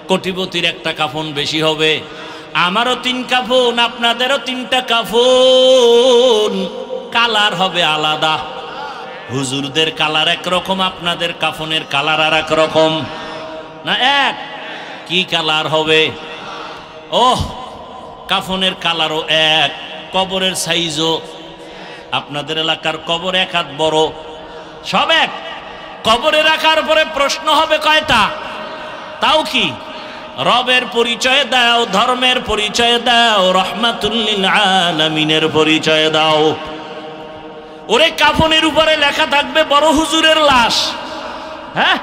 কোটিপতির একটা কাফন বেশি হবে। আমারও 3 কাফন, আপনাদেরও 3টা কাফন, কালার হবে আলাদা। হুজুরদের কালার একরকম, আপনাদের কাফনের কালার আর এক রকম না এক? কি কালার হবে? ওহ, কাফনের কালারও এক, কবরের সাইজও। আপনাদের এলাকার কবর 1 হাত বড়, সব এক। কবরে রাখার পরে প্রশ্ন হবে কয়টা? তাও কি? রবের পরিচয় দাও, ধর্মের পরিচয় দাও, রহমাতুল লিল আলামিনের পরিচয় দাও। ওরে কাফনের উপরে লেখা থাকবে বড় হুজুরের লাশ। হ্যাঁ,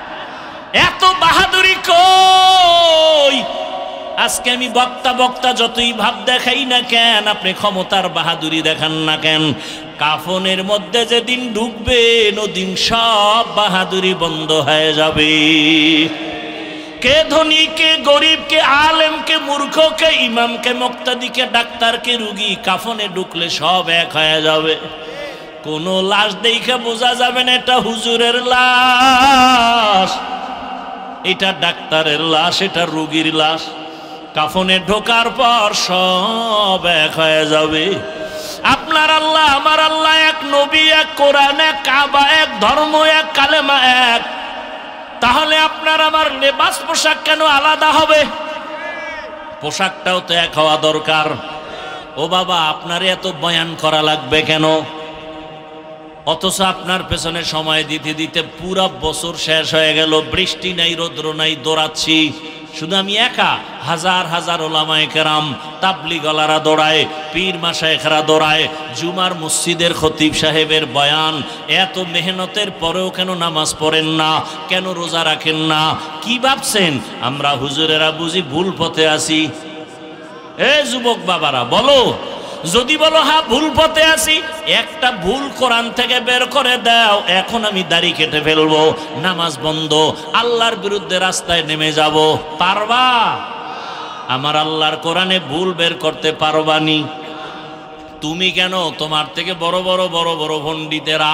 এত বাহাদুরি কই? আজকে আমি বক্তা যতই ভাব দেখাই না কেন, আপনি ক্ষমতার বাহাদুরি দেখান না কেন, কাফনের মধ্যে যেদিন ঢুকবেন ওদিন সব বাহাদুরি বন্ধ হয়ে যাবে। কে ধনী, কে গরিব, কে আলেম, কে মূর্খ, কে ইমাম, কে মুক্তাদি, কে ডাক্তার, কে রুগী, কাফনে ঢুকলে সব এক হয়ে যাবে। কোনো লাশ দেখে বোঝা যাবে না এটা হুজুরের লাশ, এটা ডাক্তারের লাশ, এটা রুগীর লাশ। কাফনে ঢোকার পর সব এক হয়ে যাবে। আপনার আল্লাহ আমার আল্লাহ এক, নবী এক, কোরআন এক, কাবা এক, ধর্ম এক, কালেমা এক। তাহলে আপনার আমার লেবাস পোশাক কেন আলাদা হবে? পোশাকটাও তো এক হওয়া দরকার। ও বাবা, আপনার এত বয়ান করা লাগবে কেন? অথচ আপনার পেছনে সময় দিতে দিতে পুরা বছর শেষ হয়ে গেল, বৃষ্টি নাই, রৌদ্র নাই, দৌড়াচ্ছি। শুধু আমি একা, হাজার হাজার ওলামায়ে কেরাম, তাবলিগলারা দৌড়ায়, পীর মাশায়েখরা দৌড়ায়, জুমার মসজিদের খতিব সাহেবের বয়ান। এত মেহনতের পরেও কেন নামাজ পড়েন না? কেন রোজা রাখেন না? কি ভাবছেন আমরা হুজুরেরা বুঝি ভুল পথে আছি? এ যুবক বাবারা বলো, যদি বলো হ্যাঁ ভুল পথে আছি, একটা ভুল কোরআন থেকে বের করে দাও, এখন আমি দাড়ি কেটে ফেলবো, নামাজ বন্ধ, আল্লাহর বিরুদ্ধে রাস্তায় নেমে যাব। পারবা? আমার আল্লাহর কোরআনে ভুল বের করতে পারবানি? তুমি কেন? তোমার থেকে বড় বড় বড় বড় পণ্ডিতেরা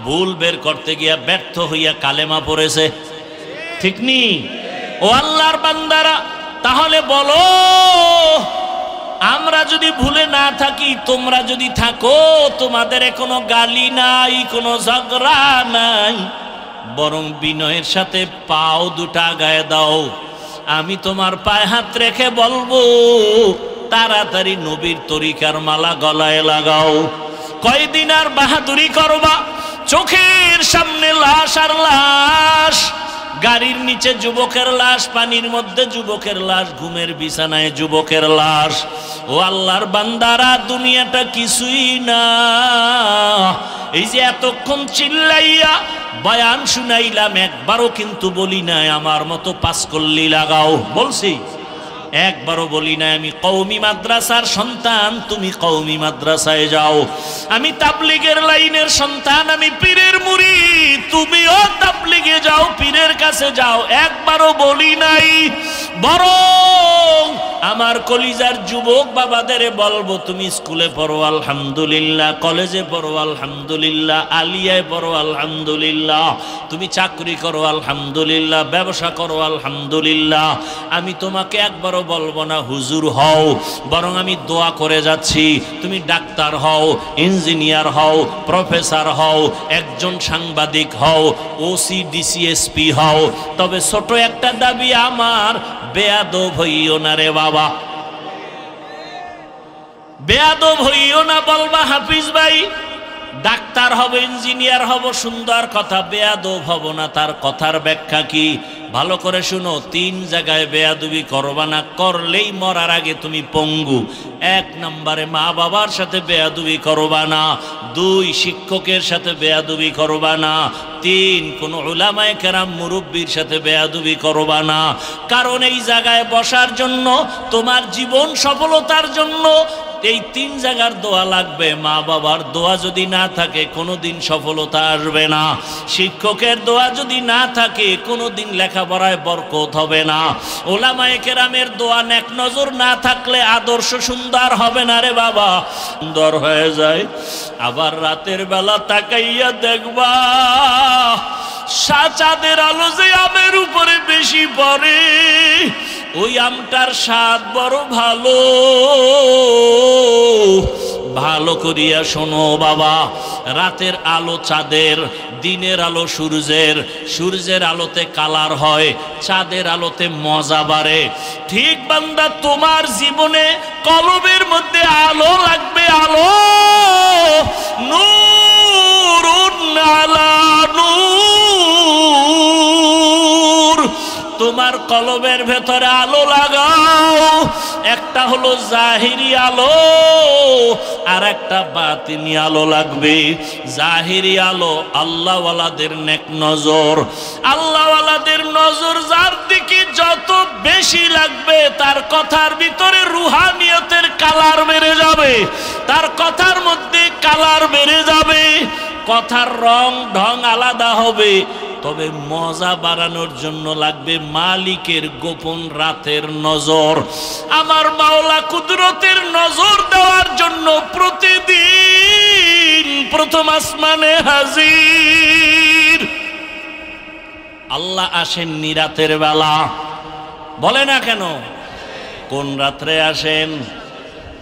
ভুল বের করতে গিয়া ব্যর্থ হইয়া কালেমা পড়েছে, ঠিক নি? ও আল্লাহর বান্দারা, তাহলে বলো, আমরা যদি ভুলে না থাকি, তোমরা যদি থাকো, তোমাদের কোনো গালি নাই, কোনো ঝগড়া নাই, বরং বিনয়ের সাথে পাও দুটা গায়ে দাও। আমি তোমার পায়ে হাত রেখে বলবো, তাড়াতাড়ি নবীর তরিকার মালা গলায় লাগাও। কয়দিন আর বাহাদুরি করবা? চোখের সামনে লাশ আর লাশ, গাড়ির নিচে যুবকের লাশ, পানির মধ্যে যুবকের লাশ, ঘুমের বিছানায় যুবকের লাশ। ও আল্লাহর বান্দারা, দুনিয়াটা কিছুই না। এই যে এতক্ষণ চিল্লাইয়া বয়ান শুনাইলাম, একবারও কিন্তু বলি নাই আমার মতো 5 কল্লি লাগাও। বলছি? একবারও বলি নাই আমি কওমি মাদ্রাসার সন্তান, তুমি কওমি মাদ্রাসায় যাও। আমি তাবলিগের লাইনের সন্তান, আমি পীরের মুরিদ, তুমিও তাবলিগে যাও, পীরের কাছে যাও। একবারও বলি নাই। বরং আমার কলিজার যুবক বাবাদের বলবো, তুমি স্কুলে পড়ো আলহামদুলিল্লাহ, কলেজে পড়ো আলহামদুলিল্লাহ, আলিয়ায় পড়ো আলহামদুলিল্লাহ, তুমি চাকরি করো আলহামদুলিল্লাহ, ব্যবসা করো আলহামদুলিল্লাহ। আমি তোমাকে একবারও বলবো না হুজুর হও, বরং আমি দোয়া করে যাচ্ছি, তুমি ডাক্তার হও, ইঞ্জিনিয়ার হও, প্রফেসর হও, একজন সাংবাদিক হও, ওসি ডিসিএসপি হও। তবে ছোট একটা দাবি আমার, বেয়াদব হইও না রে বাবা, বেয়াদব হইও না। বলবা হাফিজ ভাই ডাক্তার হব, ইঞ্জিনিয়ার হব, সুন্দর কথা, বেয়াদব হব না। তার কথার ব্যাখ্যা কি? ভালো করে শুনো, 3 জায়গায় বেয়াদবি করবা না, করলেই মরার আগে তুমি পঙ্গু। 1 নম্বরে মা বাবার সাথে বেয়াদবি করবা না, 2 শিক্ষকের সাথে বেয়াদবি করবা না, 3 কোন উলামায়ে কেরাম মুরব্বির সাথে বেয়াদবি করবা না। কারণ এই জায়গায় বসার জন্য, তোমার জীবন সফলতার জন্য এই 3 জায়গার দোয়া লাগবে। মা বাবার দোয়া যদি না থাকে কোনোদিন সফলতা আসবে না। শিক্ষকের দোয়া যদি না থাকে কোনোদিন লেখাপড়ায় বরকত হবে না। উলামায়ে কেরামের দোয়া নেক নজর না থাকলে আদর্শ সুন্দর হবে না রে বাবা, সুন্দর হয়ে যায়। আবার রাতের বেলা তাকাইয়া দেখবা চাঁদের আলো যে আমের উপরে বেশি পড়ে, ওই আমটার স্বাদ বড় ভালো। ভালো করিয়া শোনো বাবা, রাতের আলো চাঁদের, দিনের আলো সূর্যের, সূর্যের আলোতে কালার হয়, চাঁদের আলোতে মজা বাড়ে। ঠিক বান্দা, তোমার জীবনে কলবের মধ্যে আলো লাগবে, আলো। নূরুন আলা নূর, তোমার কলবের ভেতরে আলো লাগাও। একটা হলো জাহিরি আলো, আর একটা বাতিনি আলো লাগবে। জাহিরি আলো আল্লাহওয়ালাদের নেক নজর, আল্লাহওয়ালাদের নজর যার দিকে যত বেশি লাগবে তার কথার ভিতরে রুহানিয়তের কালার বেড়ে যাবে, তার কথার মধ্যে কালার বেড়ে যাবে, কথার রং ঢং আলাদা হবে। তবে মজা বাড়ানোর জন্য লাগবে মালিকের গোপন রাতের নজর। আমার মাওলা কুদরতের নজর দেওয়ার জন্য প্রতিদিন প্রথম আসমানে হাজির। আল্লাহ আসেননি রাতের বেলা, বলে না কেন? কোন রাত্রে আসেন?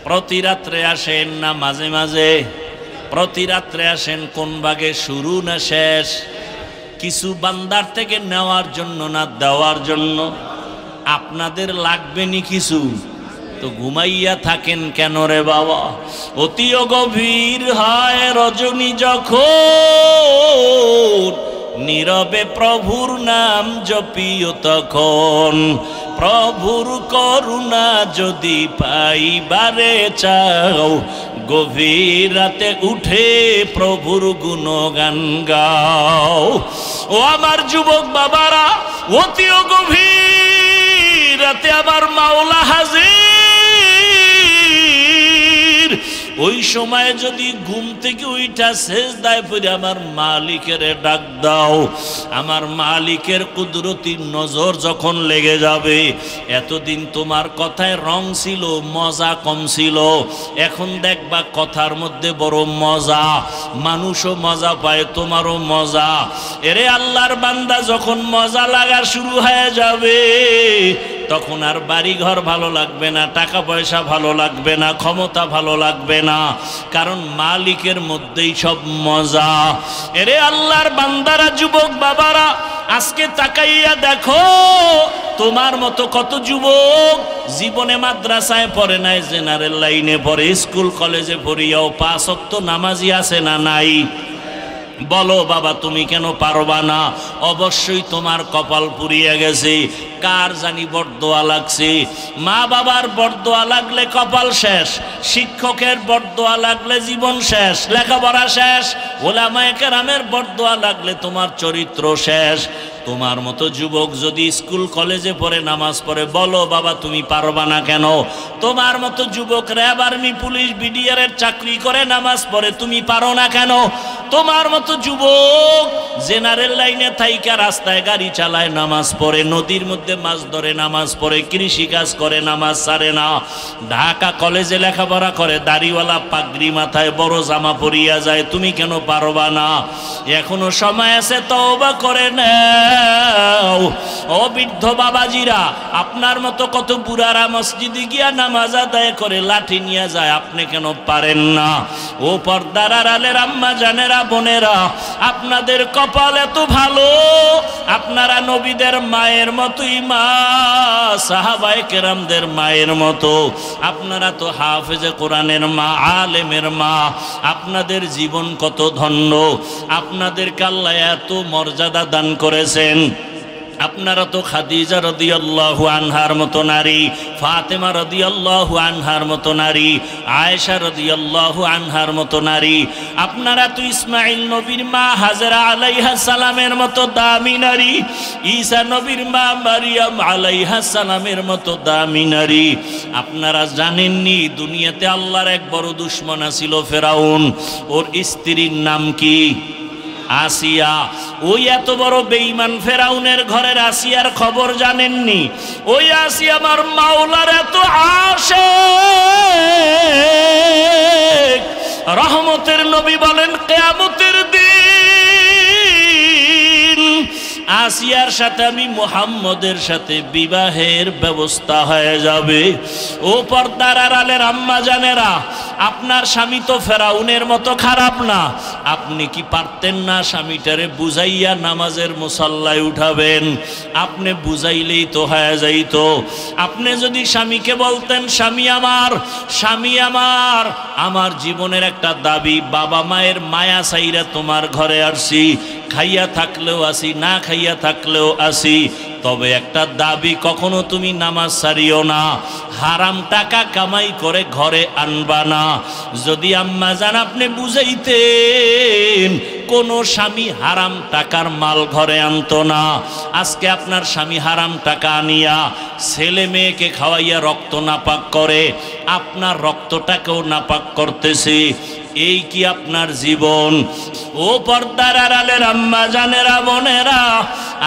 প্রতি রাত্রে আসেন না মাঝে মাঝে? প্রতি রাত্রে আসেন। কোন ভাগে, শুরু না শেষ? কিছু বান্দার থেকে নেওয়ার জন্য না দেওয়ার জন্য? আপনাদের লাগবে নি কিছু, তো ঘুমাইয়া থাকেন কেন রে বাবা? অতিও গভীর হয় রজনী যখন, নীরবে প্রভুর নাম জপিও তখন। প্রভুর করুণা যদি পাইবারে চাও, গভীর রাতে উঠে প্রভুর গুণগান গাও। ও আমার যুবক বাবারা, অতিও গভীর রাতে আমার মাওলা হাজির। ওই সময় যদি ঘুম থেকে উইঠা সেজদায় পড়ে আমার মালিকের ডাক দাও, আমার মালিকের কুদরতি নজর যখন লেগে যাবে। এতদিন তোমার কথায় রং ছিল, মজা কম ছিল, এখন দেখবা কথার মধ্যে বড় মজা, মানুষও মজা পায়, তোমারও মজা। এরে আল্লাহর বান্দা, যখন মজা লাগা শুরু হয়ে যাবে তখন আর বাড়ি ঘর ভালো লাগবে না, টাকা পয়সা ভালো লাগবে না, ক্ষমতা ভালো লাগবে না, কারণ মালিকের মধ্যেই সব মজা। এরে আল্লাহর বান্দারা, যুবক বাবারা, আজকে তাকাইয়া দেখো তোমার মতো কত যুবক জীবনে মাদ্রাসায় পড়ে নাই, জেনারেল লাইনে পড়ে, স্কুল কলেজে পড়িয়াও 5 ওয়াক্ত নামাজি আছে না নাই? বলো বাবা, তুমি কেন পারবা না? অবশ্যই তোমার কপাল পুড়িয়ে গেছে। কার জানি বরদোয়া লাগছে। মা বাবার বরদোয়া লাগলে কপাল শেষ, শিক্ষকের বরদোয়া লাগলে জীবন শেষ, লেখাপড়া শেষ, ওলামায়ে কেরামের বরদোয়া লাগলে তোমার চরিত্র শেষ। তোমার মতো যুবক যদি স্কুল কলেজে পড়ে নামাজ পড়ে, বলো বাবা তুমি পারবা না কেন? তোমার মতো যুবক র্যাব, আর্মি, পুলিশ, বিডিআর এর চাকরি করে নামাজ পড়ে, তুমি পারো না কেন? তোমার মতো যুবক জেনারেল লাইনে থাইকা রাস্তায় গাড়ি চালায়, নামাজ পড়ে, নদীর মধ্যে মাছ ধরে নামাজ পড়ে, কৃষি কাজ করে, নামাজ ছাড়ে না, ঢাকা কলেজে লেখাপড়া করে, দাড়িওয়ালা পাগড়ি মাথায়, বড় জামা পরিয়া যায়, তুমি কেন পারবা না? এখনো সময় আছে, তওবা করে না। দাও। ও বৃদ্ধ বাবাজিরা, আপনার মতো কত বুড়ারা মসজিদে গিয়া নামাজ আদায় করে লাঠি নিয়ে যায়, আপনি কেন পারেন না? ও পর্দার আড়ালের আম্মা জানেরা, বোনেরা, আপনাদের কপাল এত ভালো, আপনারা নবীদের মায়ের মতোই মা, সাহাবায়ে কেরামদের মায়ের মতো। আপনারা তো হাফেজে কোরআনের মা, আলেমের মা। আপনাদের জীবন কত ধন্য, আপনাদেরকে আল্লাহ এত মর্যাদা দান করেছেন। আপনারা তো খাদিজা রাদিয়াল্লাহু আনহার মতো নারী, ফাতেমা রাদিয়াল্লাহু আনহার মতো নারী, আয়েশা রাদিয়াল্লাহু আনহার মতো নারী। আপনারা তো ইসমাইল নবীর মা হাজরা আলাইহিস সালামের মতো দামি নারী, ঈসা নবীর মা মারিয়াম আলাইহিস সালামের মতো দামি নারী। আপনারা জানেননি দুনিয়াতে আল্লাহর এক বড় দুশমন ছিল ফেরাউন, ওর স্ত্রীর নাম কি? আসিয়া। ওই এত বড় বেঈমান ফেরাউনের ঘরের আসিয়ার খবর জানেননি? ওই আসিয়া আমার মাওলার এত আশিক, রহমতের নবী বলেন কিয়ামতের দিন আসিয়ার সাথে আমি মুহাম্মদের সাথে বিবাহের ব্যবস্থা হয়ে যাবে। ও পর্দার আড়ালের আম্মা জানেরা, আপনার স্বামী তো ফেরাউনের মতো খারাপ না। আপনি কি পারতেন না স্বামীটারে বুঝাইয়া নামাজের মুসাল্লায় উঠাবেন? আপনি বুঝাইলেই তো হয়ে যাইত। আপনি যদি স্বামীকে বলতেন, স্বামী আমার, স্বামী আমার, আমার জীবনের একটা দাবি, বাবা মায়ের মায়া চাইরা তোমার ঘরে আসছি, খাইয়া থাকলেও আসি, না খাইয়া থাকলেও আসি, তবে একটা দাবি, কখনো তুমি নামাজ ছাড়িও না, হারাম টাকা কামাই করে ঘরে আনবা না। যদি আম্মা জান আপনি বুঝাইতেন, কোনো স্বামী হারাম টাকার মাল ঘরে আনতো না। আজকে আপনার স্বামী হারাম টাকা আনিয়া ছেলে মেয়েকে খাওয়াইয়া রক্ত নাপাক করে, আপনার রক্তটাকেও নাপাক করতেছে। এই কি আপনার জীবন? ও পর্দার আড়ালের আম্মা জানেরা, বোনেরা,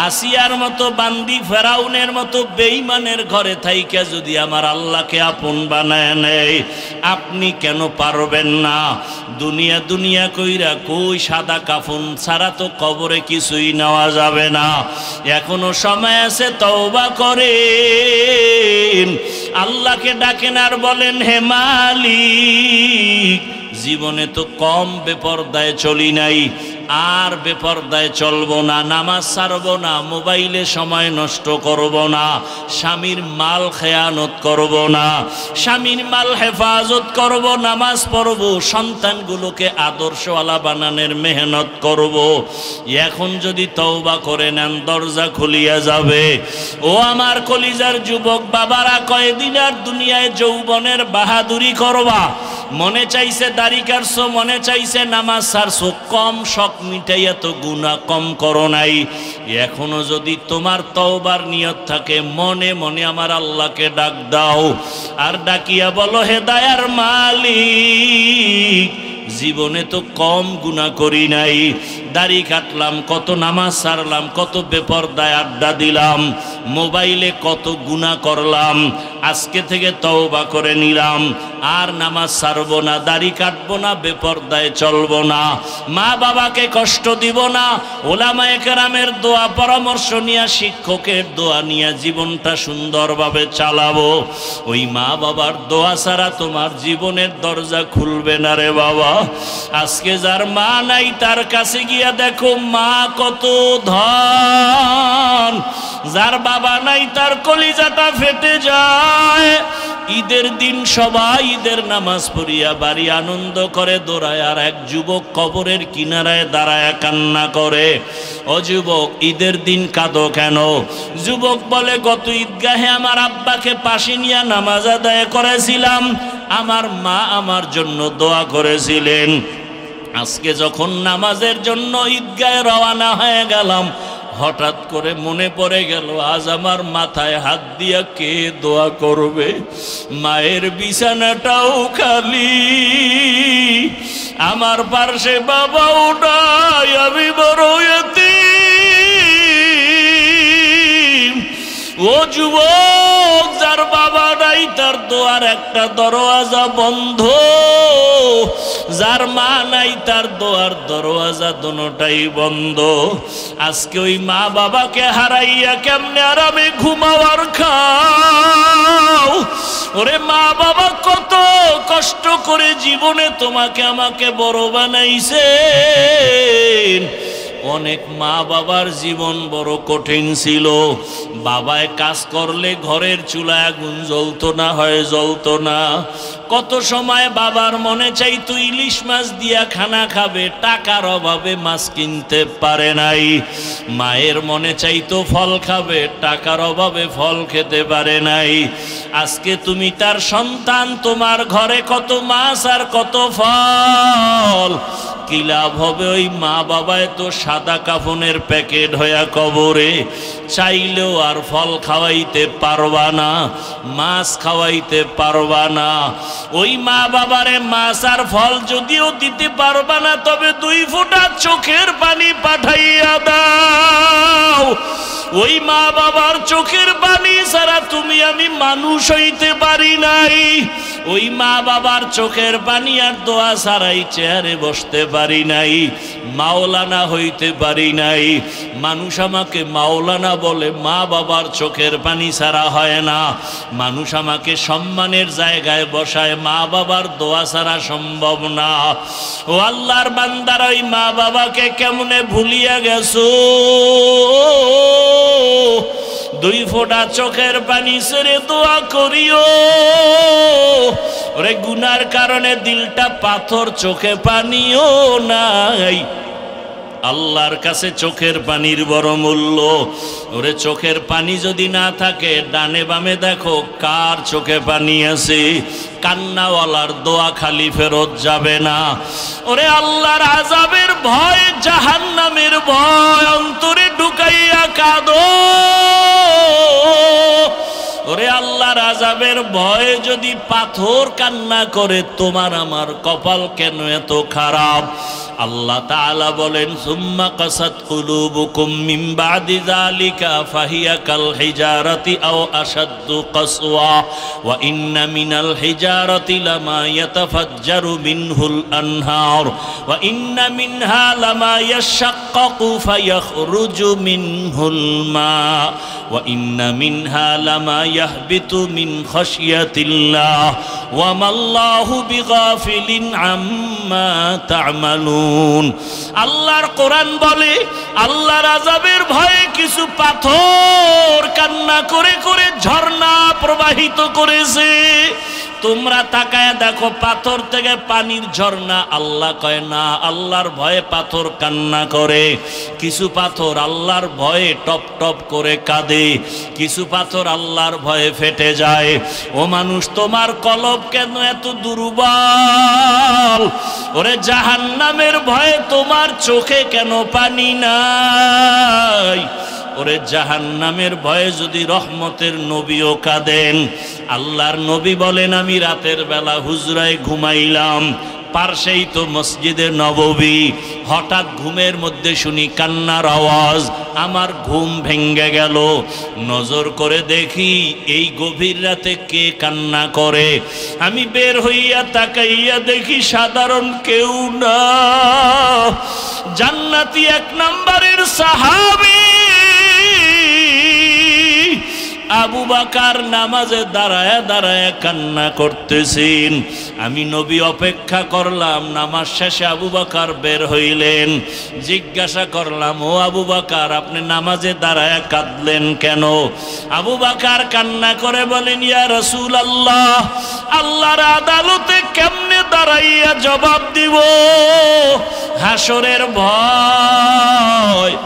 আসিয়ার মতো বান্দি, ফেরাউনের মতো বেঈমানের ঘরে থাইকা যদি আমার আল্লাহকে আপন বানায় নেয়, আপনি কেন পারবেন না? দুনিয়া দুনিয়া কইরা কই সাদা কাফন ছাড়া তো কবরে কিছুই নেওয়া যাবে না। এখনো সময় আছে, তওবা করেন, আল্লাহকে ডাকেন আর বলেন, হে মালিক, জীবনে তো কম বেপরদায় চলি নাই, আর বেপরদায় চলবো না, নামাজ ছাড়বো না, মোবাইলে সময় নষ্ট করব না, স্বামীর মাল খেয়ানত করব না, স্বামীর মাল হেফাজত করব, নামাজ পড়ব, সন্তানগুলোকে আদর্শওয়ালা বানানোর মেহনত করব। এখন যদি তওবা করে নেন, দরজা খুলিয়া যাবে। ও আমার কলিজার যুবক বাবারা, কয়দিন আর দুনিয়ায় যৌবনের বাহাদুরি করবা? মনে চাইছে দাড়ি কাটছো, মনে চাইছে নামাজ ছাড়ছো, কম শখ মিটাইয়া তো গুনাহ কম করো নাই। এখনো যদি তোমার তওবার নিয়ত থাকে, মনে মনে আমার আল্লাহকে ডাক দাও, আর ডাকিয়া বলো, হে দয়ার মালিক, জীবনে তো কম গুনাহ করি নাই, দাড়ি কাটলাম, কত নামাজ ছাড়লাম, কত বেপরদায় আড্ডা দিলাম, মোবাইলে কত গুনাহ করলাম, আজকে থেকে তওবা করে নিলাম, আর নামাজ ছাড়বো না, দাড়ি কাটবো না, বেপরদায় চলবো না, মা বাবাকে কষ্ট দিব না, ওলামায়ে কেরামের দোয়া পরামর্শ নিয়ে, শিক্ষকের দোয়া নিয়ে জীবনটা সুন্দরভাবে চালাবো। ওই মা বাবার দোয়া ছাড়া তোমার জীবনের দরজা খুলবে না রে বাবা। আজকে যার মা নাই, তার কাছে গিয়া দেখো মা কত ধন। যার বাবা নাই, তার কলিজাটা ফেটে যায়। ঈদের দিন সবাই ঈদের নামাজ পড়িয়া বাড়ি আনন্দ করে দৌড়ায়, আর এক যুবক কবরের কিনারায় দাঁড়ায় কান্না করে। ও যুবক, ঈদের দিন কাঁদো কেন? যুবক বলে, গত ঈদগাহে আমার আব্বাকে পাশে নিয়ে নামাজ আদায় করেছিলাম, আমার মা আমার জন্য দোয়া করেছিলেন। আজকে যখন নামাজের জন্য ঈদগাহে রওনা হয়ে গেলাম, হঠাৎ করে মনে পড়ে গেল, আজ আমার মাথায় হাত দিয়া কে দোয়া করবে? মায়ের বিছানাটাও খালি, আমার পাশে বাবাও নাই, আমি বড় এতিম। ও যুবক, যার বাবা নাই, নাই তার দোয়ার একটা দরওয়াজা বন্ধ, যার মা নাই তার দোয়ার দরওয়াজা দুটোটাই বন্ধ। আজকে ওই মা বাবাকে হারাইয়া কেমনে আরামে ঘুমাও আর খাও? ওরে মা বাবা কত কষ্ট করে জীবনে তোমাকে আমাকে বড় বানাইছেন। অনেক মা বাবার জীবন বড় কঠিন ছিল। বাবায় কাজ করলে ঘরের চুলায় আগুন জ্বলতো না, হয় জ্বলতো না। কত সময় বাবার মনে চাইতো ইলিশ মাছ দিয়া খানা খাবে, টাকার অভাবে মাছ কিনতে পারে নাই। মায়ের মনে চাইতো ফল খাবে, টাকার অভাবে ফল খেতে পারে নাই। আজকে তুমি তার সন্তান, তোমার ঘরে কত মাছ আর কত ফল, কি লাভ হবে? ওই মা বাবায় তো সাদা কাফনের প্যাকেট হইয়া কবরে, চাইলেও আর ফল খাওয়াইতে পারবা না, মাছ খাওয়াইতে পারবা না। ওই মা বাবারে মাছ আর ফল যদিও দিতে পারবা না, তবে 2 ফোঁটা চোখের পানি পাঠাইয়া দাও। ওই মা বাবার চোখের পানি ছাড়া তুমি আমি মানুষ হইতে পারি নাই। ওই মা বাবার চোখের পানি আর দোয়া ছাড়াই চেয়ারে বসতে পারি নাই, মাওলানা হইতে পারি নাই। মানুষ আমাকে মাওলানা বলে, মা বাবার চোখের পানি ছাড়া হয় না। মানুষ আমাকে সম্মানের জায়গায় বসায়, মা বাবার দোয়া ছাড়া সম্ভব না। ও আল্লাহর বান্দারা, ওই মা বাবাকে কেমনে ভুলিয়া গেছো? 2 ফোঁটা চোখের পানি ছেড়ে দোয়া করিও। ওরে গুনার কারণে দিলটা পাথর, চোখে পানিও নাই। আল্লাহর কাছে চোখের পানির বড় মূল্য। ওরে চোখের পানি যদি না থাকে, ডানে বামে দেখো কার চোখে পানি আছে। কান্নাওয়ালার দোয়া খালি ফেরত যাবে না। ওরে আল্লাহর আযাবের ভয়, জাহান্নামের ভয় অন্তরে ঢুকাইয়া কাঁদো। ওরে আল্লাহর আযাবের ভয়ে যদি পাথর কান্না করে, তোমার আমার কপাল কেন এত খারাপ? আল্লাহ তাআলা বলেন, সুম্মা কাসাত কুলুবুকুম মিন বাদি যালিকা ফাহিয়া কাল হিজারাতি আও আশাদ্দু কাসওয়া ওয়া ইন্না মিনাল হিজারাতি লামা ইয়াতাফাজ্জারু মিনহুল আনহার ওয়া ইন্না মিনহা লামা ইয়াশাক্কাকু ফায়াখরুজু মিনহুল মা ওয়া ইন্না মিনহা লামা ইয়াহবিতু মিন খাশিয়াতিল্লাহ ওয়া মাল্লাহু বিগাফিলিন আম্মা তা'মালুন। আল্লাহর কোরআন বলে, আল্লাহর আযাবের ভয়ে কিছু পাথর কান্না করে করে ঝর্ণা প্রবাহিত করেছে। তোমরা তাকায় দেখো, পাথর থেকে পানির ঝর্ণা। আল্লাহ কয় না, আল্লাহর ভয়ে পাথর কান্না করে। কিছু পাথর আল্লাহর ভয়ে টপ টপ করে কাঁদে, কিছু পাথর আল্লাহর ভয়ে ফেটে যায়। ও মানুষ, তোমার কলব কেন এত দুর্বল? ওরে জাহান্নামের ভয়ে তোমার চোখে কেন পানি নাই? ওরে জাহান্নামের ভয়ে যদি রহমতের নবীও কাঁদেন। আল্লাহর নবী বলেন, আমি রাতের বেলা হুজরায় ঘুমাইলাম, পার্শ্বেই তো মসজিদে নববী। হঠাৎ ঘুমের মধ্যে শুনি কান্নার আওয়াজ, আমার ঘুম ভেঙ্গে গেল। নজর করে দেখি এই গভীর রাতে কে কান্না করে। আমি বের হইয়া তাকাইয়া দেখি সাধারণ কেউ না, জান্নাতি 1 নম্বরের সাহাবী আবু বকর নামাজে দাঁড়ায় দাঁড়ায় কান্না করতেছেন। আমি নবী অপেক্ষা করলাম, নামাজ শেষে আবু বকর বের হইলেন। জিজ্ঞাসা করলাম, ও আবু বকর, আপনি নামাজে দাঁড়ায় কাঁদলেন কেন? আবু বকর কান্না করে বলেন, ইয়া রাসূলুল্লাহ, আল্লাহর আদালতে কেমনে দাঁড়াইয়া জবাব দিব? হাসরের ভয়।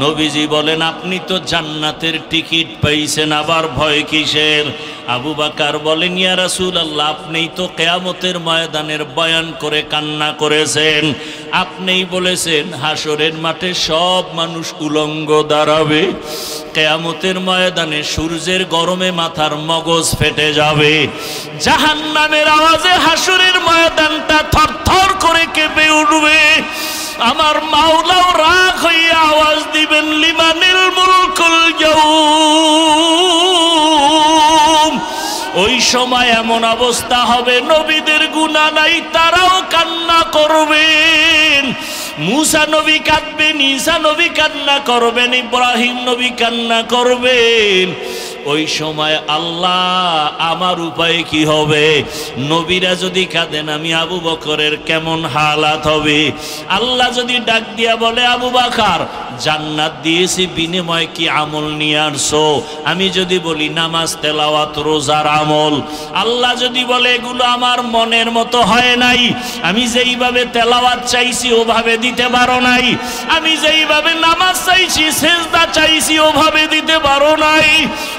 নবীজি বলেন, আপনি তো জান্নাতের টিকিট পাইছেন, আবার ভয় কিসের? আবু বকর বলেন, ইয়া রাসূলুল্লাহ, আপনিই তো কিয়ামতের ময়দানের বয়ান করে কান্না করেছেন। আপনিই বলেছেন হাসরের মাঠে সব মানুষ উলঙ্গ দাঁড়াবে। কিয়ামতের ময়দানে সূর্যের গরমে মাথার মগজ ফেটে যাবে। জাহান্নামের আওয়াজে হাসরের ময়দানটা থরথর করে কেঁপে উঠবে। আমার মাওলাও রাগ হইয়া আওয়াজ দিবেন, লিমানিল মুলকুল ইয়াউম। ও ওই সময় এমন অবস্থা হবে নবীদের গুনাহ নাই তারাও কান্না করবেন। মুসা নবী কাঁদবেন, ঈসা নবী কান্না করবেন, ইব্রাহিম নবী কান্না করবেন। ওই সময় আল্লাহ আমার উপায় কি হবে? নবীরা যদি কাঁদেন আমি আবু বকরের কেমন হালাত হবে? আল্লাহ যদি ডাক দিয়া বলে আবু বকর জান্নাত দিয়েছি বিনিময়ে কি আমল নিয়ে আসছো? আমি যদি বলি নামাজ তেলাওয়াত রোজার আমল, আল্লাহ যদি বলে এগুলো আমার মনের মতো হয় নাই, আমি যেইভাবে তেলাওয়াত চাইছি ওভাবে দিতে পারো নাই, আমি যেইভাবে নামাজ চাইছি সেজদা চাইছি ওভাবে দিতে পারো নাই,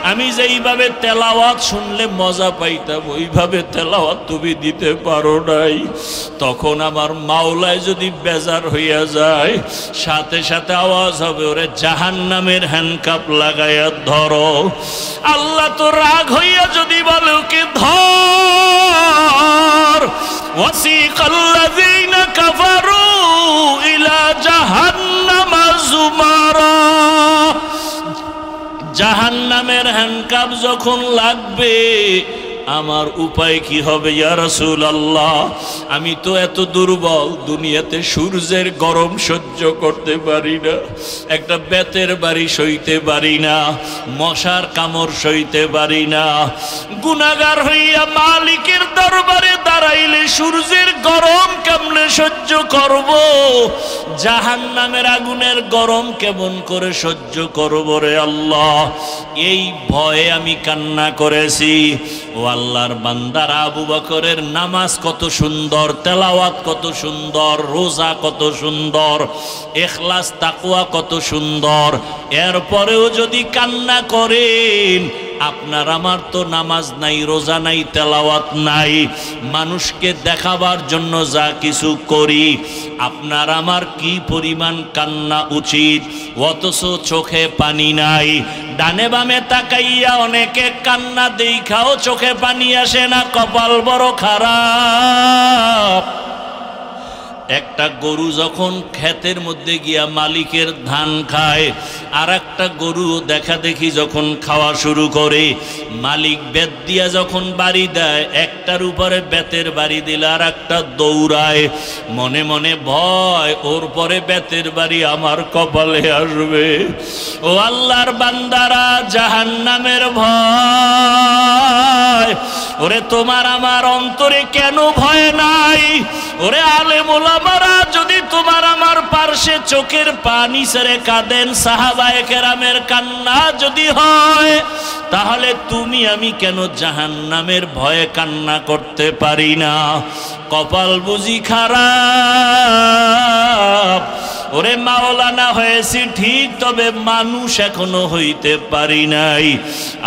আমি যেইভাবে তেলাওয়াত শুনলে মজা পাইতাম ওইভাবে তেলাওয়াত তুমি দিতে পারো নাই, তখন আমার মাওলায় যদি বেজার হইয়া যায় সাথে সাথে আওয়াজ হবে ওরে জাহান্নামের হ্যান্ডকাপ লাগাইয়া ধরো। আল্লাহ তো রাগ হইয়া যদি বলে ওকে ধর, ওয়াসিকাল্লাযীনা কাফারু ইলা জাহান্নামা যুমারা, জাহান্নামের হ্যান্ডকাপ যখন লাগবে আমার উপায় কি হবে? ইয়া রাসূলুল্লাহ আমি তো এত দুর্বল, দুনিয়াতে সূর্যের গরম সহ্য করতে পারি না, একটা বেতের বাড়ি সইতে পারি না, মশার কামড় সইতে পারি না, গুনাহগার হইয়া মালিকের দরবারে দাঁড়াইলে সূর্যের গরম কেমনে সহ্য করব? জাহান্নামের আগুনের গরম কেমন করে সহ্য করব রে আল্লাহ? এই ভয়ে আমি কান্না করেছি। ও আল্লাহর বান্দারা, আবু বকরের নামাজ কত সুন্দর, তেলাওয়াত কত সুন্দর, রোজা কত সুন্দর, ইখলাস তাকওয়া কত সুন্দর, এরপরেও যদি কান্না করেন আপনার আমার তো নামাজ নাই, রোজা নাই, তেলাওয়াত নাই, মানুষকে দেখাবার জন্য যা কিছু করি, আপনার আমার কি পরিমাণ কান্না উচিত, অথচ চোখে পানি নাই। ডানে বামে তাকাইয়া অনেকে কান্না দেখাও চোখে পানি আসে না, কপাল বড় খারাপ। একটা গরু যখন ক্ষেতের মধ্যে গিয়া মালিকের ধান খায়, আর একটা গরু দেখা দেখি যখন খাওয়া শুরু করে, মালিক বেত দিয়া যখন বাড়ি দেয়, একটার উপরে বেতের বাড়ি দিলে আর একটা দৌড়ায়, মনে মনে ভয় ওর পরে বেতের বাড়ি আমার কপালে আসবে। ও আল্লাহর বান্দারা, জাহান্নামের ভয় ওরে তোমার আমার অন্তরে কেন ভয় নাই? ওরে আলেম ওলামারা যদি তোমার আমার পার্শ্বে চোখের পানি ছেড়ে কাঁদেন, সাহাবায়ে কেরামের কান্না যদি হয়, তাহলে তুমি আমি কেন জাহান্নামের ভয়ে কান্না করতে পারি না? কপাল বুঝি খারাপ। ওরে মাওলানা হয়েছি ঠিক, তবে মানুষ এখনো হইতে পারি নাই।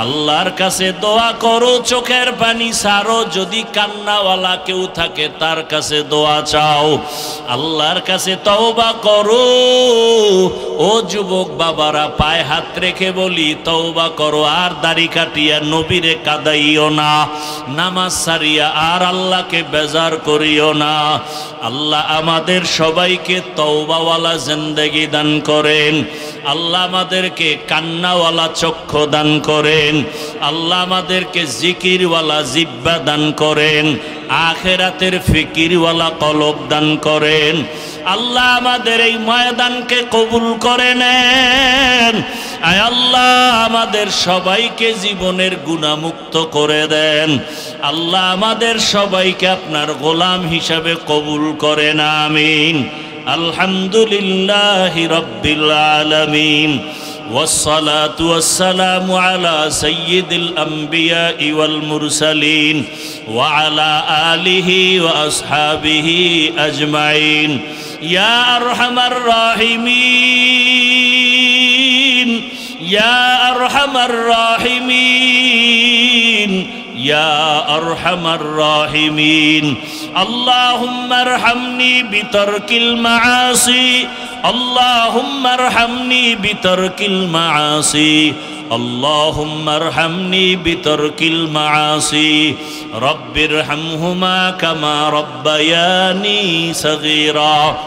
আল্লাহর কাছে দোয়া করো, চোখের পানি ছাড়ো, যদি কান্নাওয়ালা কেউ থাকে তার কাছে দোয়া চাও, আল্লাহর কাছে তওবা করো। ও যুবক বাবারা, পায়ে হাত রেখে বলি তওবা করো, আর দাড়ি কাটিয়া নবীরে কাদাইও না, নামাজ সারিয়া আর আল্লাহকে বেজার করিও না। আল্লাহ আমাদের সবাইকে তওবাওয়ালা জিন্দেগি দান করেন, আল্লাহ আমাদেরকে কান্নাওয়ালা চক্ষু দান করেন, আল্লাহ আমাদেরকে জিকিরওয়ালা জিহ্বা দান করেন, আখিরাতের ফিকিরওয়ালা কলব দান করেন। আল্লাহ আমাদের এই ময়দানকে কবুল করে নেন। আয় আল্লাহ আমাদের সবাইকে জীবনের গুনাহমুক্ত করে দেন। আল্লাহ আমাদের সবাইকে আপনার গোলাম হিসাবে কবুল করেন, আমিন। আলহামদুলিল্লাহি রাব্বিল আলামিন, والصلاة والسلام على سيد الأنبياء والمرسلين وعلى آله وأصحابه أجمعين يا أرحم الراحمين يا أرحم الراحمين يا أرحم الراحمين اللهم ارحمني بترك المعاصي اللهم ارحمني بترك المعاصي اللهم ارحمني بترك المعاصي رب ارحمهما كما ربياني صغيرا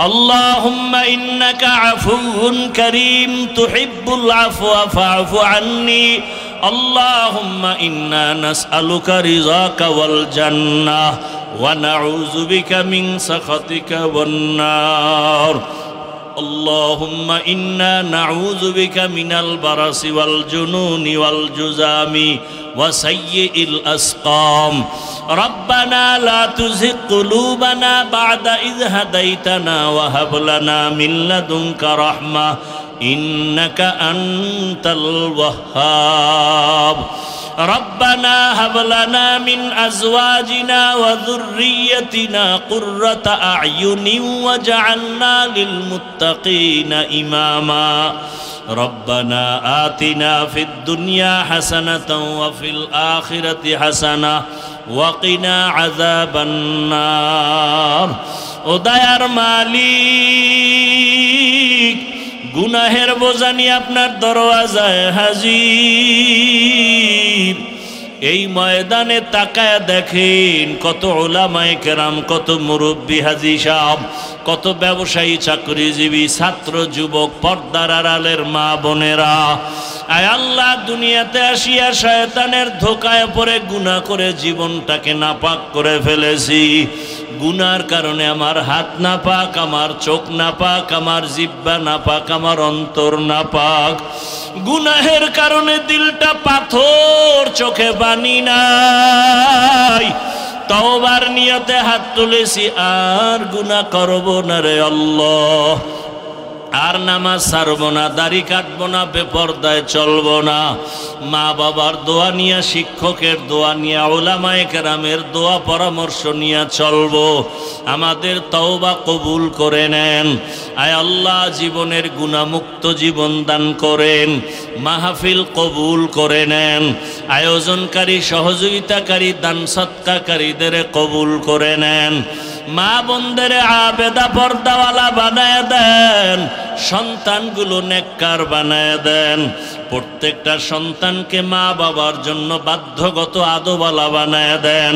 اللهم إنك عفو كريم تحب العفو فاعف عني আল্লাহুম্মা ইন্না নাসআলুকা রিযাকা ওয়াল জান্নাহ ওয়া নাউযু বিকা মিন সাখাতিকা ওয়ান নার اللهم إنا نعوذ بك من البرص والجنون والجذام وسيء الأسقام ربنا لا تزغ قلوبنا بعد إذ هديتنا وهب لنا من لدنك رحمة إنك أنت الوهاب ربنا هب لنا من أزواجنا وذريتنا قرة أعين واجعلنا للمتقين إماما ربنا آتنا في الدنيا حسنة وفي الآخرة حسنة وقنا عذاب النار উদয়ার মালিক গুনাহের বোঝা নিয়ে আপনার দরওয়াজায় হাজির। এই ময়দানে তাকায় দেখেন কত উলামায়ে কেরাম, কত মুরব্বী হাজী সাহেব, কত ব্যবসায়ী, চাকরিজীবী, ছাত্র, যুবক, পর্দার আড়ালের মা বোনেরা। আয় আল্লাহ, দুনিয়াতে আসিয়া শয়তানের ধোকায় পড়ে গুনাহ করে জীবনটাকে নাপাক করে ফেলেছি। গুনার কারণে আমার হাত নাপাক, আমার চোখ নাপাক, আমার জিহ্বা নাপাক, আমার অন্তর নাপাক। গুনাহের কারণে দিলটা পাথর, চোখে পানি নাই। তওবার নিয়তে হাত তুলেছি, আর গুনাহ করব না রে আল্লাহ, আর নামাজ ছাড়ব না, দাড়ি কাটব না, বেপরদায় চলব না। মা বাবার দোয়া নিয়ে, শিক্ষকের দোয়া নিয়ে, উলামায়ে কেরামের দোয়া পরামর্শ নিয়ে চলব। আমাদের তওবা কবুল করে নেন। আয় আল্লাহ, জীবনের গুনাহমুক্ত জীবন দান করেন। মাহফিল কবুল করে নেন। আয়োজনকারী, সহযোগিতাকারী, দান সৎকারীদের কবুল করে নেন। মা বোনদের আবেদা পর্দাওয়ালা বানায় দেন। সন্তানগুলো নেককার বানায় দেন। প্রত্যেকটা সন্তানকে মা বাবার জন্য বাধ্যগত আদবওয়ালা বানায় দেন।